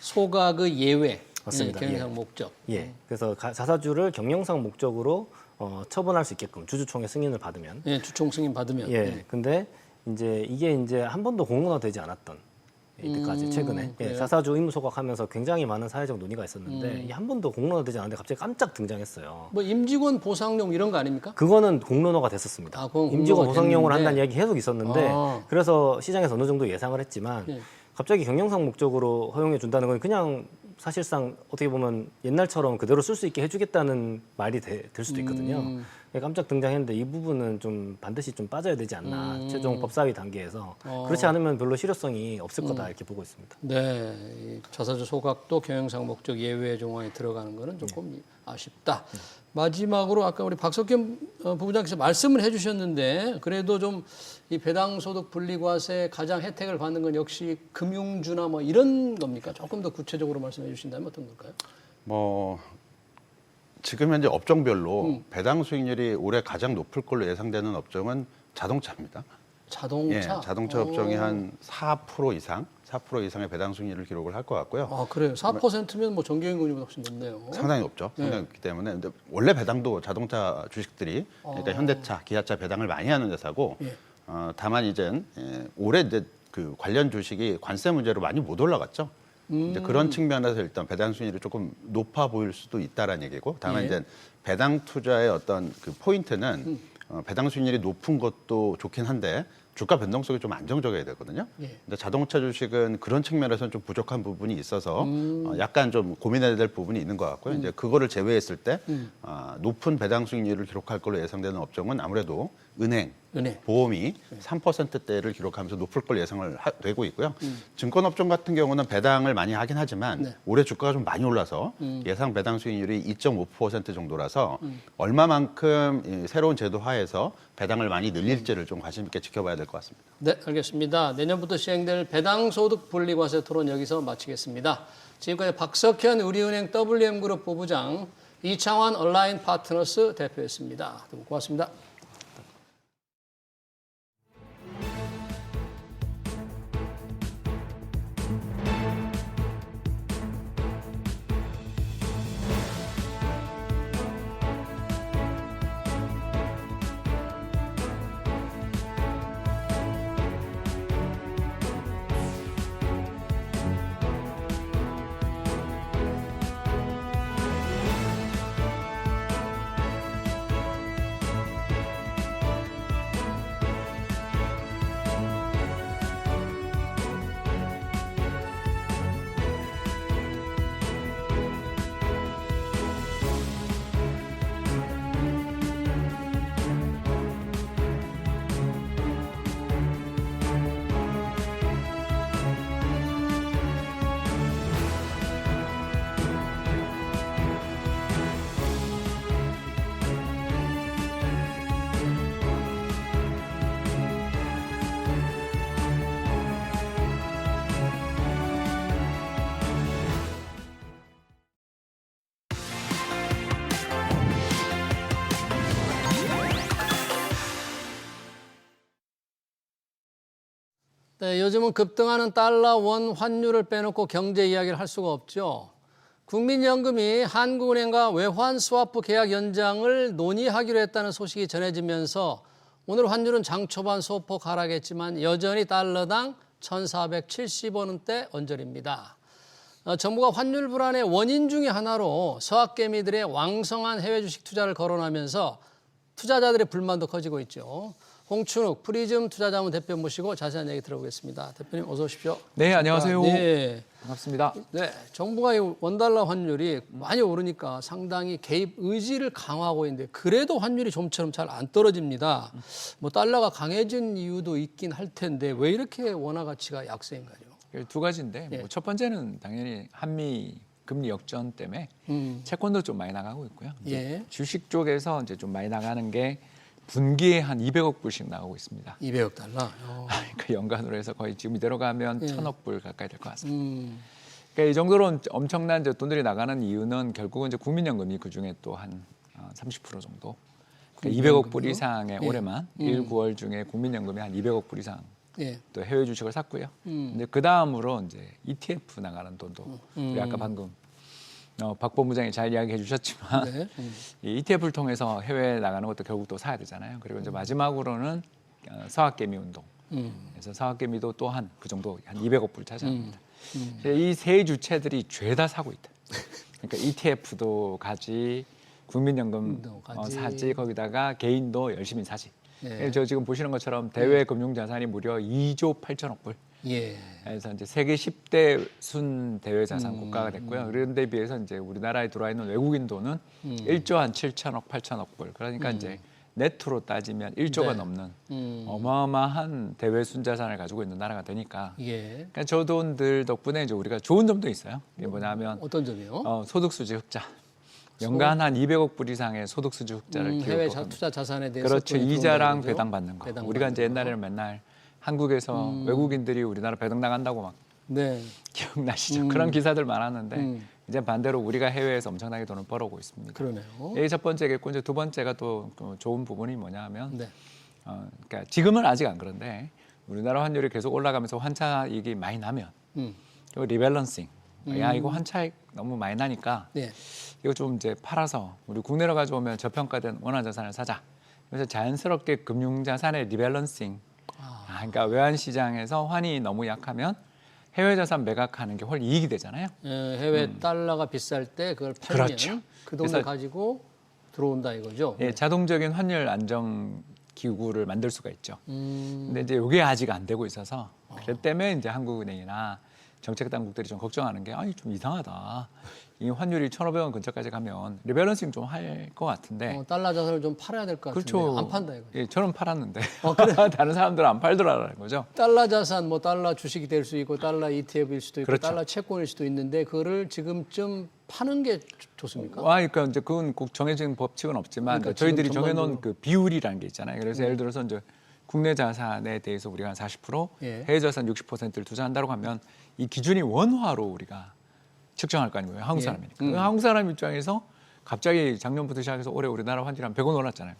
소각의 예외. 맞습니다. 경영상 목적. 예, 그래서 자사주를 경영상 목적으로 처분할 수 있게끔 주주총회 승인을 받으면. 예, 주총 승인 받으면. 예. 근데 이제 이게 이제 한 번도 공론화되지 않았던 이때까지 최근에 그래요? 사사주 의무 소각하면서 굉장히 많은 사회적 논의가 있었는데 이게 한 번도 공론화되지 않았는데 갑자기 깜짝 등장했어요. 뭐 임직원 보상용 이런 거 아닙니까? 그거는 공론화가 됐었습니다. 아, 그건 임직원 공론화가 보상용을 됐는데. 한다는 이야기 계속 있었는데 아. 그래서 시장에서 어느 정도 예상을 했지만 예. 갑자기 경영상 목적으로 허용해 준다는 건 그냥 사실상 어떻게 보면 옛날처럼 그대로 쓸 수 있게 해주겠다는 말이 될 수도 있거든요. 깜짝 등장했는데 이 부분은 좀 반드시 좀 빠져야 되지 않나 최종 법사위 단계에서 그렇지 않으면 별로 실효성이 없을 거다 이렇게 보고 있습니다. 네, 이 자사주 소각도 경영상 목적 예외 조항에 들어가는 거는 조금 아쉽다. 마지막으로 아까 우리 박석현 부부장께서 말씀을 해주셨는데 그래도 좀 이 배당소득 분리과세 가장 혜택을 받는 건 역시 금융주나 뭐 이런 겁니까? 조금 더 구체적으로 말씀해 주신다면 어떤 걸까요? 뭐 지금 현재 업종별로 배당 수익률이 올해 가장 높을 걸로 예상되는 업종은 자동차입니다. 자동차? 예, 자동차 업종이 한 4% 이상, 4% 이상의 배당 수익률을 기록을 할 것 같고요. 아, 그래요? 4%면 뭐 정기연금보다 훨씬 높네요. 상당히 높죠. 상당히 높기 때문에 근데 원래 배당도 자동차 주식들이 그러니까 현대차, 기아차 배당을 많이 하는 회사고 예. 다만 이제 올해 이제 그 관련 주식이 관세 문제로 많이 못 올라갔죠. 이제 그런 측면에서 일단 배당 수익률이 조금 높아 보일 수도 있다라는 얘기고 다만 예. 이제 배당 투자의 어떤 그 포인트는 배당 수익률이 높은 것도 좋긴 한데 주가 변동성이 좀 안정적이어야 되거든요. 예. 근데 자동차 주식은 그런 측면에서는 좀 부족한 부분이 있어서 약간 좀 고민해야 될 부분이 있는 것 같고요. 이제 그거를 제외했을 때 높은 배당 수익률을 기록할 걸로 예상되는 업종은 아무래도 은행, 보험이 3%대를 기록하면서 높을 걸 예상을 되고 있고요. 증권업종 같은 경우는 배당을 많이 하긴 하지만 네. 올해 주가가 좀 많이 올라서 예상 배당 수익률이 2.5% 정도라서 얼마만큼 이 새로운 제도 하에서 배당을 많이 늘릴지를 좀 관심 있게 지켜봐야 될 것 같습니다. 네, 알겠습니다. 내년부터 시행될 배당소득 분리과세 토론 여기서 마치겠습니다. 지금까지 박석현 우리은행 WM그룹 부부장, 이창환 온라인 파트너스 대표였습니다. 두 분 고맙습니다. 네, 요즘은 급등하는 달러 원 환율을 빼놓고 경제 이야기를 할 수가 없죠. 국민연금이 한국은행과 외환 스와프 계약 연장을 논의하기로 했다는 소식이 전해지면서 오늘 환율은 장 초반 소폭 하락했지만 여전히 달러당 1,470원대 언저리입니다. 정부가 환율 불안의 원인 중에 하나로 서학개미들의 왕성한 해외 주식 투자를 거론하면서 투자자들의 불만도 커지고 있죠. 홍춘욱 프리즘 투자자문 대표 모시고 자세한 얘기 들어보겠습니다. 대표님 어서 오십시오. 네, 안녕하세요. 네. 반갑습니다. 네, 정부가 이 원달러 환율이 많이 오르니까 상당히 개입 의지를 강화하고 있는데 그래도 환율이 좀처럼 잘 안 떨어집니다. 뭐 달러가 강해진 이유도 있긴 할 텐데 왜 이렇게 원화 가치가 약세인가요? 두 가지인데 예. 첫 번째는 당연히 한미 금리 역전 때문에 채권도 좀 많이 나가고 있고요. 예. 주식 쪽에서 이제 좀 많이 나가는 게 분기에 한 200억 불씩 나가고 있습니다. 200억 달러. 그 연간으로 해서 거의 지금 이대로 가면 예. 1,000억 불 가까이 될 것 같습니다. 그러니까 이 정도로 엄청난 이제 돈들이 나가는 이유는 결국은 이제 국민연금이 그 중에 또 한 30% 정도. 그러니까 200억 불 이상의 예. 올해만 1, 9월 중에 국민연금이 한 200억 불 이상 예. 또 해외 주식을 샀고요. 근데 그 다음으로 이제 ETF 나가는 돈도 우리 아까 방금 박 본부장이 잘 이야기해 주셨지만 네. 이 ETF를 통해서 해외에 나가는 것도 결국 또 사야 되잖아요. 그리고 이제 마지막으로는 서학개미 운동. 그래서 서학개미도 또한 그 정도 한 200억 불 차지합니다. 이 세 주체들이 죄다 사고 있다. 그러니까 ETF도 가지, 국민연금 가지. 사지, 거기다가 개인도 열심히 사지. 예. 저 지금 보시는 것처럼 대외 금융 자산이 무려 2조 8천억 불. 예. 그래서 이제 세계 10대 순 대외 자산 국가가 됐고요. 그런 데 비해서 이제 우리나라에 들어와 있는 외국인 돈은 1조 한 7천억, 8천억 불. 그러니까 이제 네트로 따지면 1조가 네. 넘는 어마어마한 대외 순자산을 가지고 있는 나라가 되니까. 예. 그러니까 저 돈들 덕분에 이제 우리가 좋은 점도 있어요. 이게 뭐냐면 어떤 점이요? 소득수지 흑자. 연간 한 200억 불 이상의 소득수지 흑자를 해외 기록하고 투자 자산에 대해서 그렇죠. 돈이 이자랑 들어온다는 배당 거죠? 받는 거. 배당 우리가 이제 받는 거. 옛날에는 맨날 한국에서 외국인들이 우리나라 배당 나간다고 막 네. 기억나시죠? 그런 기사들 많았는데 이제 반대로 우리가 해외에서 엄청나게 돈을 벌어오고 있습니다. 그러네요. 이게 첫 번째겠고 이제 두 번째가 또 좋은 부분이 뭐냐면 네. 그러니까 지금은 아직 안 그런데 우리나라 환율이 계속 올라가면서 환차 이익이 많이 나면 또 리밸런싱 야 이거 환차익 너무 많이 나니까 네. 이거 좀 이제 팔아서 우리 국내로 가져오면 저평가된 원화 자산을 사자. 그래서 자연스럽게 금융 자산의 리밸런싱. 그러니까 외환 시장에서 환이 너무 약하면 해외 자산 매각하는 게 훨씬 이익이 되잖아요. 해외 달러가 비쌀 때 그걸 팔면 그렇죠. 그 돈을 그래서- 가지고 들어온다 이거죠. 예, 자동적인 환율 안정 기구를 만들 수가 있죠. 근데 이제 이게 아직 안 되고 있어서 그것 때문에 이제 한국은행이나 정책 당국들이 좀 걱정하는 게 아니 좀 이상하다. 이 환율이 1,500원 근처까지 가면 리밸런싱 좀 할 것 같은데. 달러 자산을 좀 팔아야 될 것 같은데 그렇죠. 안 판다 이거. 예, 저는 팔았는데 다른 사람들은 안 팔더라라는 거죠. 달러 자산 뭐 달러 주식이 될 수 있고 달러 ETF일 수도 있고 그렇죠. 달러 채권일 수도 있는데 그거를 지금쯤 파는 게 좋습니까? 그러니까 이제 그건 꼭 정해진 법칙은 없지만 그러니까 이제 저희들이 지금 정해놓은 전반적으로- 그 비율이라는 게 있잖아요. 그래서 예를 들어서 이제 국내 자산에 대해서 우리가 한 40%, 예. 해외 자산 60%를 투자한다고 하면 이 기준이 원화로 우리가 측정할 거 아니에요. 한국 예. 사람이니까. 그 한국 사람 입장에서 갑자기 작년부터 시작해서 올해 우리나라 환율이 한 100원 올랐잖아요.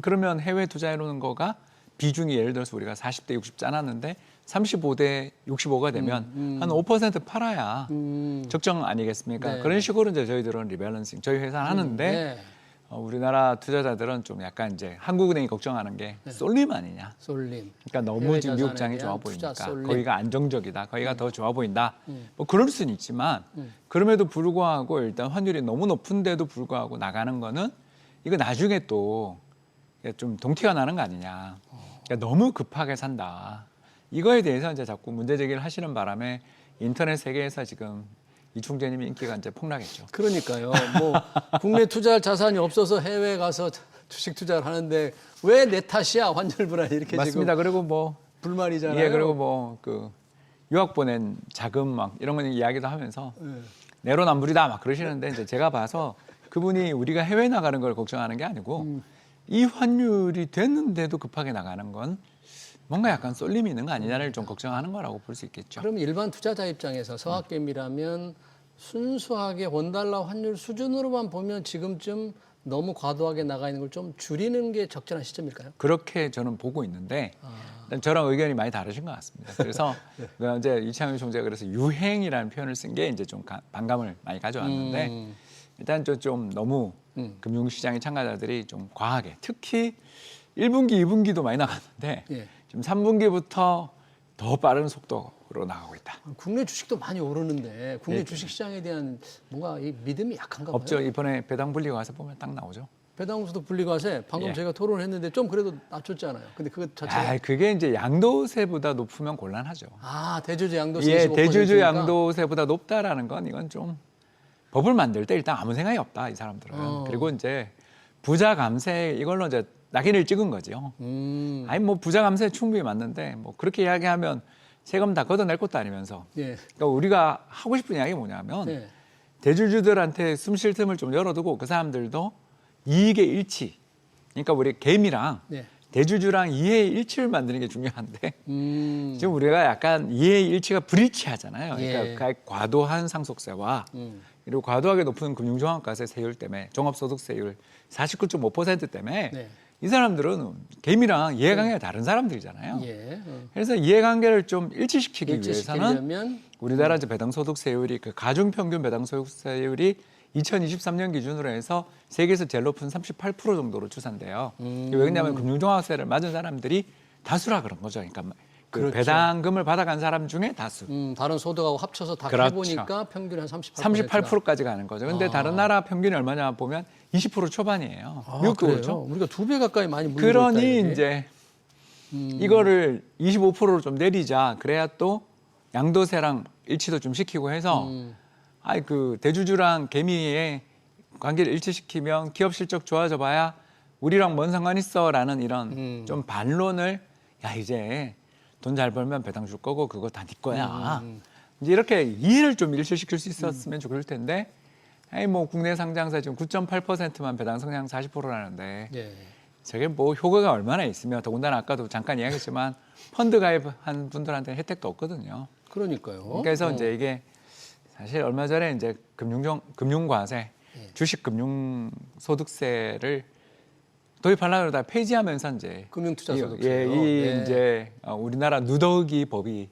그러면 해외 투자해 놓는 거가 비중이 예를 들어서 우리가 40대 60 짜놨는데 35대 65가 되면 한 5% 팔아야 적정 아니겠습니까? 네. 그런 식으로 이제 저희들은 리밸런싱 저희 회사는 하는데 네. 우리나라 투자자들은 좀 약간 이제 한국은행이 걱정하는 게 쏠림 아니냐. 쏠림. 그러니까 너무 해외 지금 미국 자산에 장이 좋아 대한 투자 보이니까 쏠림. 거기가 안정적이다. 거기가 더 좋아 보인다. 뭐 그럴 수는 있지만 그럼에도 불구하고 일단 환율이 너무 높은데도 불구하고 나가는 거는 이거 나중에 또 좀 동티가 나는 거 아니냐. 그러니까 너무 급하게 산다. 이거에 대해서 이제 자꾸 문제 제기를 하시는 바람에 인터넷 세계에서 지금 이충재님의 인기가 이제 폭락했죠. 그러니까요. 뭐 국내 투자할 자산이 없어서 해외 가서 주식 투자를 하는데 왜 내 탓이야 환율 불안이 이렇게 맞습니다. 지금 그리고 뭐 불만이잖아요. 예, 그리고 뭐 그 유학 보낸 자금 막 이런 거 이야기도 하면서 내로남불이다 막 그러시는데 이제 제가 봐서 그분이 우리가 해외 나가는 걸 걱정하는 게 아니고 이 환율이 됐는데도 급하게 나가는 건 뭔가 약간 쏠림이 있는 거 아니냐를 좀 걱정하는 거라고 볼 수 있겠죠. 그럼 일반 투자자 입장에서 서학개미라면 순수하게 원달러 환율 수준으로만 보면 지금쯤 너무 과도하게 나가 있는 걸 좀 줄이는 게 적절한 시점일까요? 그렇게 저는 보고 있는데 일단 저랑 의견이 많이 다르신 것 같습니다. 그래서 이제 이창용 총재가 그래서 유행이라는 표현을 쓴 게 이제 좀 반감을 많이 가져왔는데 일단 좀 너무 금융시장의 참가자들이 좀 과하게 특히 1분기, 2분기도 많이 나갔는데 예. 지금 3분기부터 더 빠른 속도로 나가고 있다. 국내 주식도 많이 오르는데 국내 예. 주식 시장에 대한 뭔가 이 믿음이 약한가 봐요. 없죠. 이번에 배당 불리고 와서 보면 딱 나오죠. 배당수도 불리과세 방금 예. 제가 토론했는데 좀 그래도 낮췄잖아요. 근데 그것 자체가 그게 이제 양도세보다 높으면 곤란하죠. 대주주 양도세 예, 25%니까. 대주주 양도세보다 높다라는 건 이건 좀 법을 만들 때 일단 아무 생각이 없다 이 사람들은. 그리고 이제 부자 감세 이걸로 이제 낙인을 찍은 거죠. 아니 뭐 부자 감세 충분히 맞는데 뭐 그렇게 이야기하면 세금 다 걷어낼 것도 아니면서. 예. 그러니까 우리가 하고 싶은 이야기 뭐냐면 네. 대주주들한테 숨 쉴 틈을 좀 열어두고 그 사람들도 이익의 일치. 그러니까 우리 개미랑 네. 대주주랑 이해의 일치를 만드는 게 중요한데 지금 음. 우리가 약간 이해의 일치가 불일치하잖아요. 예. 그러니까 과도한 상속세와 그리고 과도하게 높은 금융종합과세 세율 때문에 종합소득세율 49.5% 때문에 네. 이 사람들은 개미랑 이해관계가 다른 사람들이잖아요. 예. 그래서 이해관계를 좀 일치시키기 위해서는 일치시키려면 우리나라 이제 배당소득세율이 그 가중평균 배당소득세율이 2023년 기준으로 해서 세계에서 제일 높은 38% 정도로 추산돼요. 왜냐하면 금융종합세를 맞은 사람들이 다수라 그런 거죠. 그러니까 그 그렇죠. 배당금을 받아간 사람 중에 다수. 다른 소득하고 합쳐서 다 그렇죠. 해보니까 평균 한 38%. 38%까지 가는 거죠. 근데 다른 나라 평균이 얼마냐 보면 20% 초반이에요. 미국도 그렇죠. 우리가 2배 가까이 많이 물리고 그러니 있다, 이제 이거를 25%로 좀 내리자. 그래야 또 양도세랑 일치도 좀 시키고 해서 그 대주주랑 개미의 관계를 일치시키면 기업 실적 좋아져 봐야 우리랑 뭔 상관 있어라는 이런 좀 반론을 야 이제 돈 잘 벌면 배당 줄 거고 그거 다 네 거야. 이제 이렇게 이해를 좀 일치시킬 수 있었으면 좋을 텐데 뭐 국내 상장사 지금 9.8%만 배당 성장 40%라는데 예. 저게 뭐 효과가 얼마나 있으며 더군다나 아까도 잠깐 이야기했지만 펀드 가입한 분들한테는 혜택도 없거든요. 그러니까요. 그래서 이제 이게 사실 얼마 전에 이제 금융과세, 주식 금융소득세를 도입하려고 그러다 폐지하면서 이제 금융투자소득세. 이제 우리나라 누더기 법이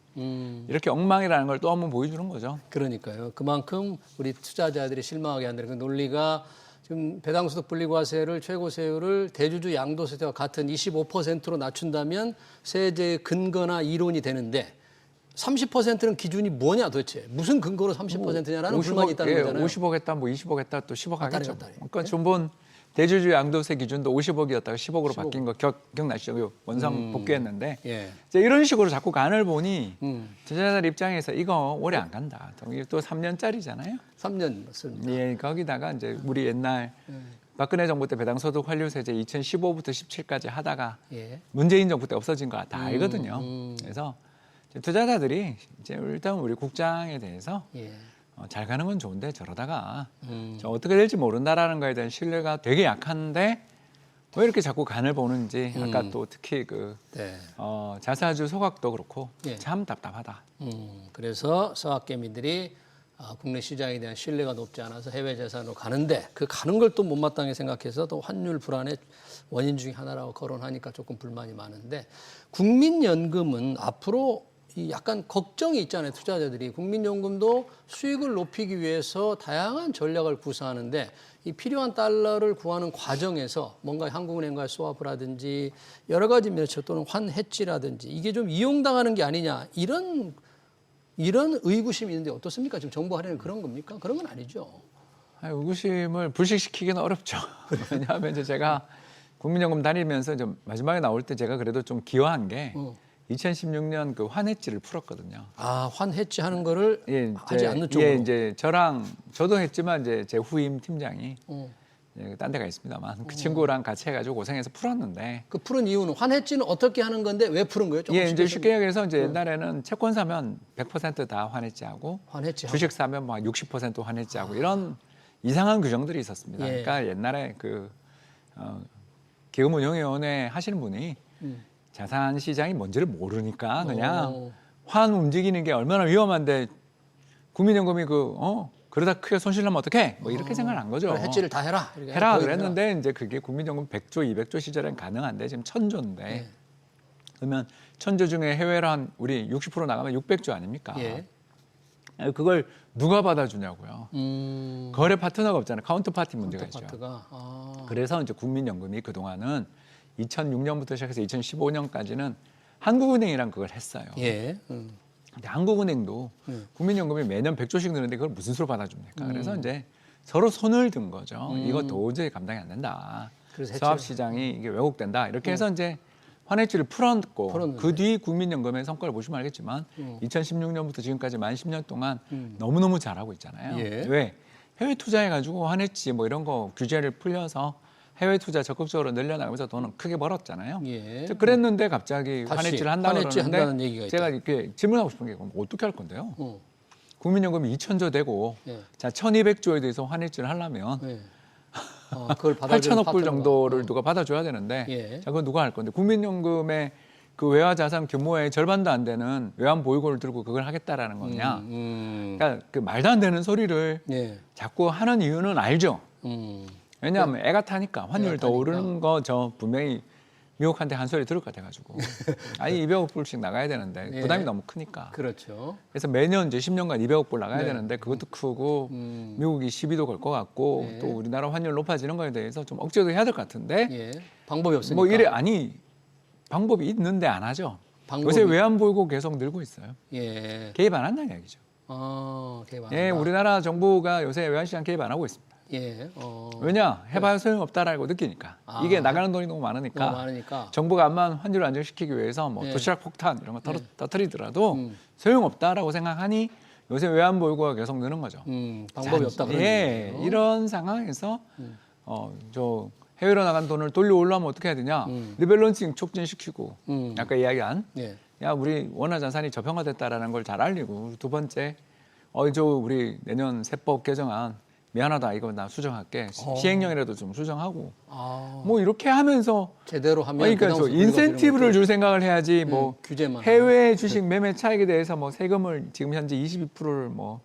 이렇게 엉망이라는 걸 또 한번 보여주는 거죠. 그러니까요. 그만큼 우리 투자자들이 실망하게 한다는 그 논리가 지금 배당소득 분리과세를 최고세율을 대주주 양도세와 같은 25%로 낮춘다면 세제의 근거나 이론이 되는데 30%는 기준이 뭐냐 도대체 무슨 근거로 30%냐라는 불만이 있다는 거잖아요. 50억 했다, 뭐 20억 했다, 또 10억 하겠죠. 갔다리. 그러니까 전번 대주주 양도세 기준도 50억이었다가 10억으로 바뀐 거 기억나시죠? 원상 복귀했는데 예. 이제 이런 식으로 자꾸 간을 보니 투자자들 입장에서 이거 오래 안 간다. 또 3년짜리잖아요. 3년 맞습니다. 예, 거기다가 이제 우리 옛날 박근혜 정부 때 배당소득 환류세제 2015부터 17까지 하다가 예. 문재인 정부 때 없어진 거 다 알거든요. 그래서 이제 투자자들이 이제 일단 우리 국장에 대해서 예. 잘 가는 건 좋은데 저러다가 어떻게 될지 모른다라는 거에 대한 신뢰가 되게 약한데 왜 이렇게 자꾸 간을 보는지 아까 또 특히 그 네. 자사주 소각도 그렇고 예. 참 답답하다. 그래서 서학개미들이 국내 시장에 대한 신뢰가 높지 않아서 해외 재산으로 가는데 그 가는 걸 또 못마땅하게 생각해서 또 환율 불안의 원인 중에 하나라고 거론하니까 조금 불만이 많은데 국민연금은 앞으로 이 약간 걱정이 있잖아요. 투자자들이 국민연금도 수익을 높이기 위해서 다양한 전략을 구사하는데 이 필요한 달러를 구하는 과정에서 뭔가 한국은행과의 스와프를 하든지 여러 가지 면에서 또는 환해지라든지 이게 좀 이용당하는 게 아니냐 이런 의구심이 있는데 어떻습니까? 지금 정부 하려는 그런 겁니까? 그런 건 아니죠. 의구심을 불식시키기는 어렵죠. 왜냐하면 이제 제가 국민연금 다니면서 좀 마지막에 나올 때 제가 그래도 좀 기여한 게 2016년 그 환해지를 풀었거든요. 환해지 하는 거를 예, 하지 않는 쪽으로. 예, 이제 저도 했지만 이제 제 후임 팀장이 딴 데가 있습니다만 그 친구랑 같이 해가지고 고생해서 풀었는데 그 푸른 이유는 환해지는 어떻게 하는 건데 왜 푸른 거예요? 예, 이제 쉽게 얘기해서 이제 옛날에는 채권 사면 100% 환해지하고 환해지 주식 사면 뭐 60% 환해지하고 이런 이상한 규정들이 있었습니다. 예. 그러니까 옛날에 그 기금운용위원회 하시는 분이 자산 시장이 뭔지를 모르니까 그냥 환 움직이는 게 얼마나 위험한데 국민연금이 그러다 크게 손실 나면 어떡해? 뭐 이렇게 생각한 거죠. 해지를 다 해라. 이렇게 해라 거의 그랬는데 이제 그게 국민연금 100조, 200조 시절엔 가능한데 지금 1000조인데 그러면 1000조 중에 해외로 한 우리 60% 나가면 600조 아닙니까? 예. 그걸 누가 받아주냐고요. 거래 파트너가 없잖아요. 카운터파티 문제가 있죠. 파트가 그래서 이제 국민연금이 그동안은 2006년부터 시작해서 2015년까지는 한국은행이랑 그걸 했어요. 예. 근데 한국은행도 국민연금이 매년 100조씩 드는데 그걸 무슨 수로 받아줍니까? 그래서 이제 서로 손을 든 거죠. 이거 도저히 감당이 안 된다. 그래서 사업시장이 이게 왜곡된다. 이렇게 해서 이제 환해지를 풀었고 풀었는데. 그 뒤 국민연금의 성과를 보시면 알겠지만 2016년부터 지금까지 만 10년 동안 너무너무 잘하고 있잖아요. 예. 왜? 해외 투자해가지고 환해지 뭐 이런 거 규제를 풀려서 해외 투자 적극적으로 늘려나가면서 돈을 크게 벌었잖아요. 예. 그랬는데 갑자기 다시 환해지를 한다고 환해지 한다는 그러는데 얘기가 제가 이렇게 질문하고 싶은 게 그럼 어떻게 할 건데요? 국민연금이 2,000조 되고 예. 자 1,200조에 대해서 환해지를 하려면 예. 그걸 받아주는 8천억 불 파트너가. 정도를 누가 받아줘야 되는데 예. 자 그건 누가 할 건데 국민연금의 그 외화 자산 규모의 절반도 안 되는 외환 보유고를 들고 그걸 하겠다라는 거냐? 그러니까 그 말도 안 되는 소리를 예. 자꾸 하는 이유는 알죠. 왜냐하면 애가 타니까 환율 더 타니까. 오르는 거 저 분명히 미국한테 한 소리 들을 것 같아가지고 아니 200억 불씩 나가야 되는데 예. 부담이 너무 크니까. 그렇죠. 그래서 매년 이제 10년간 200억 불 나가야 네. 되는데 그것도 크고 미국이 시비도 걸 것 같고 예. 또 우리나라 환율 높아지는 거에 대해서 좀 억제도 해야 될 것 같은데 예. 방법이 없으니까. 뭐 이래 아니 방법이 있는데 안 하죠. 방법이- 요새 외환 보유고 계속 늘고 있어요. 예. 개입 안 한다는 이야기죠. 개발. 예, 우리나라 정부가 요새 외환시장 개입 안 하고 있습니다. 예. 왜냐? 해봐야 소용없다라고 느끼니까. 아. 이게 나가는 돈이 너무 많으니까. 너무 많으니까. 정부가 암만 환율을 안정시키기 위해서 뭐 예. 도시락 폭탄 이런 거 터뜨리더라도 음. 소용없다라고 생각하니 요새 외환 보유고가 계속 느는 거죠. 방법이 없다 그런 예, 얘기예요. 이런 상황에서 저 해외로 나간 돈을 돌려 올라면 어떻게 해야 되냐? 음. 리밸런싱 촉진시키고 아까 이야기한 예. 야 우리 원화 자산이 저평가됐다라는 걸 잘 알리고 두 번째 저 우리 내년 세법 개정안 미안하다 이거 나 수정할게 시행령이라도 좀 수정하고 뭐 이렇게 하면서 제대로 하면 그러니까 저 부담스럽고 인센티브를 이런 줄 생각을 해야지 뭐 규제만 해외 주식 매매 차익에 대해서 뭐 세금을 지금 현재 22%를 뭐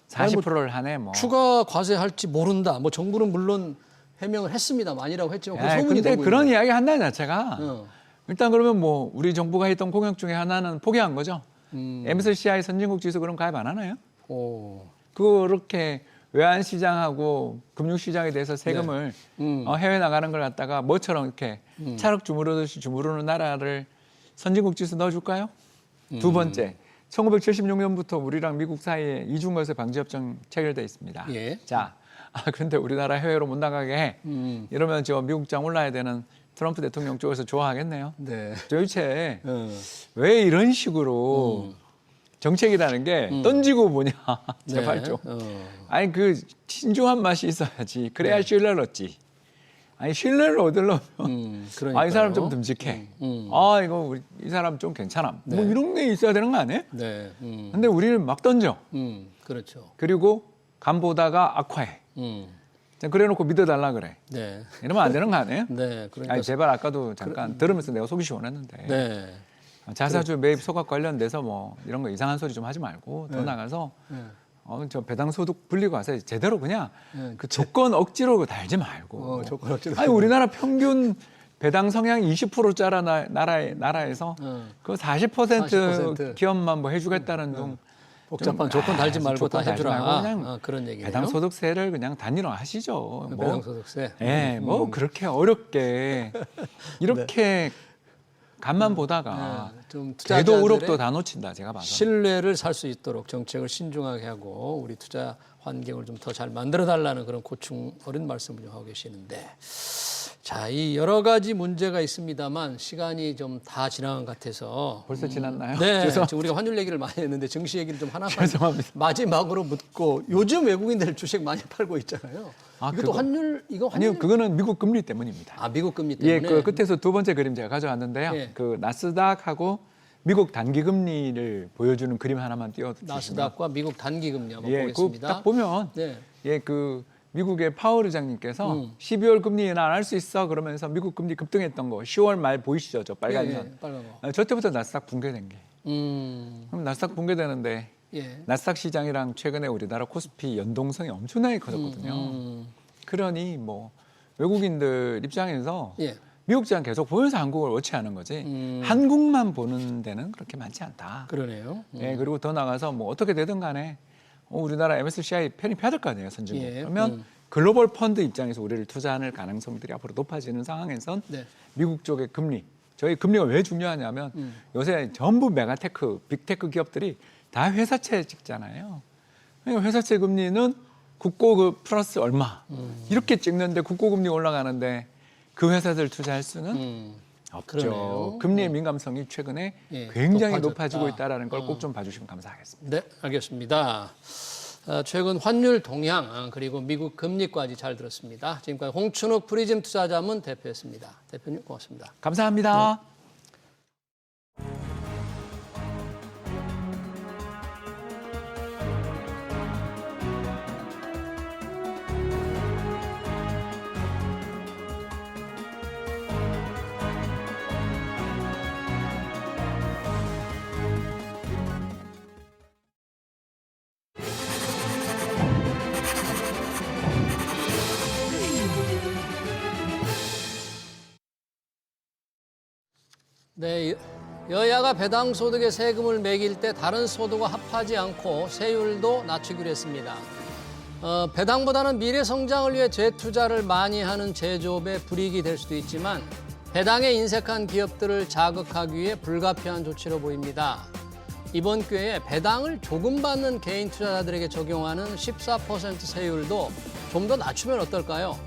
40%를 하네 뭐. 추가 과세할지 모른다. 뭐 정부는 물론 해명을 했습니다. 아니라고 했지만 그 야, 소문이 근데 돌고 그런 있는 이야기 한다는 자체가 거예요. 일단 그러면 뭐 우리 정부가 했던 공약 중에 하나는 포기한 거죠. 음. MSCI 선진국 지수 그럼 가입 안 하나요? 오. 그렇게 외환 시장하고 금융 시장에 대해서 세금을 음. 해외 나가는 걸 갖다가 뭐처럼 이렇게 찰흙 주무르듯이 주무르는 나라를 선진국 지수 넣어줄까요? 두 번째, 1976년부터 우리랑 미국 사이에 이중과세 방지협정 체결돼 있습니다. 예. 자, 그런데 우리나라 해외로 못 나가게 해. 이러면 저 미국장 올라야 되는 트럼프 대통령 쪽에서 좋아하겠네요. 네. 도대체 어. 왜 이런 식으로 정책이라는 게 던지고 뭐냐 제발 네. 좀. 아니 그 신중한 맛이 있어야지. 그래야 네. 신뢰를 얻지. 아니 신뢰를 얻으려면 그러니까요. 이 사람 좀 듬직해. 이거 이 사람 좀 괜찮아. 뭐 이런 게 있어야 되는 거 아니에요? 네. 근데 우리는 막 던져. 그렇죠. 그리고 간 보다가 악화해. 자, 그래놓고 믿어달라 그래. 네. 이러면 안 되는 거 아니에요? 네. 그러니까 아니 제발 아까도 잠깐 들으면서 내가 속이 시원했는데 네. 자사주 매입 소각 관련돼서 뭐 이런 거 이상한 소리 좀 하지 말고 더 나가서 저 배당 소득 분리과세 제대로 그냥 그 조건 억지로 달지 말고. 조건 억지로 아니 우리나라 평균 배당 성향이 20%짜리 나라에서 그 40% 기업만 뭐 해주겠다는 둥 복잡한 조건 달지 말고 다 조건 달지 해주라. 말고 그냥 그런 얘기네요. 배당 소득세를 그냥 단위로 하시죠. 뭐. 배당 소득세. 예, 뭐 그렇게 어렵게 이렇게 간만 보다가 좀 제도 투자자들의 의혹도 다 놓친다 제가 봐서. 신뢰를 살 수 있도록 정책을 신중하게 하고 우리 투자 환경을 좀 더 잘 만들어 달라는 그런 고충 어린 말씀을 좀 하고 계시는데 자, 이 여러 가지 문제가 있습니다만 시간이 좀 다 지나간 것 같아서 벌써 지났나요? 네, 죄송합니다. 지금 우리가 환율 얘기를 많이 했는데 증시 얘기를 좀 하나만 죄송합니다. 마지막으로 묻고 요즘 외국인들 주식 많이 팔고 있잖아요. 이것도 그거? 환율 이거 환율 아니요, 그거는 미국 금리 때문입니다. 미국 금리 예, 때문에 그 끝에서 두 번째 그림 제가 가져왔는데요. 예. 그 나스닥하고 미국 단기 금리를 보여주는 그림 하나만 띄워주시면. 나스닥과 미국 단기 금리 한번 예, 보겠습니다. 그딱 보면 네. 예, 그 미국의 파월 의장님께서 12월 금리 인하 안 할 수 있어 그러면서 미국 금리 급등했던 거 10월 말 보이시죠? 저 빨간 예, 선. 예, 빨간 거. 저 때부터 나스닥 붕괴된 게. 그럼 나스닥 붕괴되는데 예. 나스닥 시장이랑 최근에 우리나라 코스피 연동성이 엄청나게 커졌거든요. 그러니 뭐 외국인들 입장에서 예. 미국 시장 계속 보면서 한국을 워치하는 거지 한국만 보는 데는 그렇게 많지 않다. 그러네요. 예, 그리고 더 나가서 뭐 어떻게 되든 간에 우리나라 MSCI 편입해야 될 거 아니에요, 선진국. 예. 그러면 글로벌 펀드 입장에서 우리를 투자할 가능성들이 앞으로 높아지는 상황에선 네. 미국 쪽의 금리, 저희 금리가 왜 중요하냐면 요새 전부 메가테크, 빅테크 기업들이 다 회사채 찍잖아요. 그러니까 회사채 금리는 국고 플러스 얼마 이렇게 찍는데 국고 금리 올라가는데 그 회사들 투자할 수는 없죠. 그러네요. 금리의 민감성이 최근에 예, 굉장히 높아졌다. 높아지고 있다는 걸 꼭 좀 봐주시면 감사하겠습니다. 네, 알겠습니다. 최근 환율 동향 그리고 미국 금리까지 잘 들었습니다. 지금까지 홍춘욱 프리즘 투자자문 대표였습니다. 대표님 고맙습니다. 감사합니다. 네, 여야가 배당 소득에 세금을 매길 때 다른 소득과 합하지 않고 세율도 낮추기로 했습니다. 배당보다는 미래 성장을 위해 재투자를 많이 하는 제조업에 불이익이 될 수도 있지만 배당에 인색한 기업들을 자극하기 위해 불가피한 조치로 보입니다. 이번 기회에 배당을 조금 받는 개인 투자자들에게 적용하는 14% 세율도 좀 더 낮추면 어떨까요?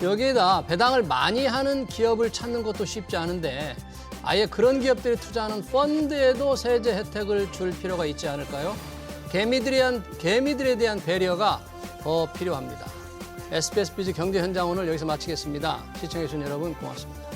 여기에다 배당을 많이 하는 기업을 찾는 것도 쉽지 않은데 아예 그런 기업들이 투자하는 펀드에도 세제 혜택을 줄 필요가 있지 않을까요? 개미들에 대한 배려가 더 필요합니다. SBS 비즈 경제 현장 오늘 여기서 마치겠습니다. 시청해주신 여러분 고맙습니다.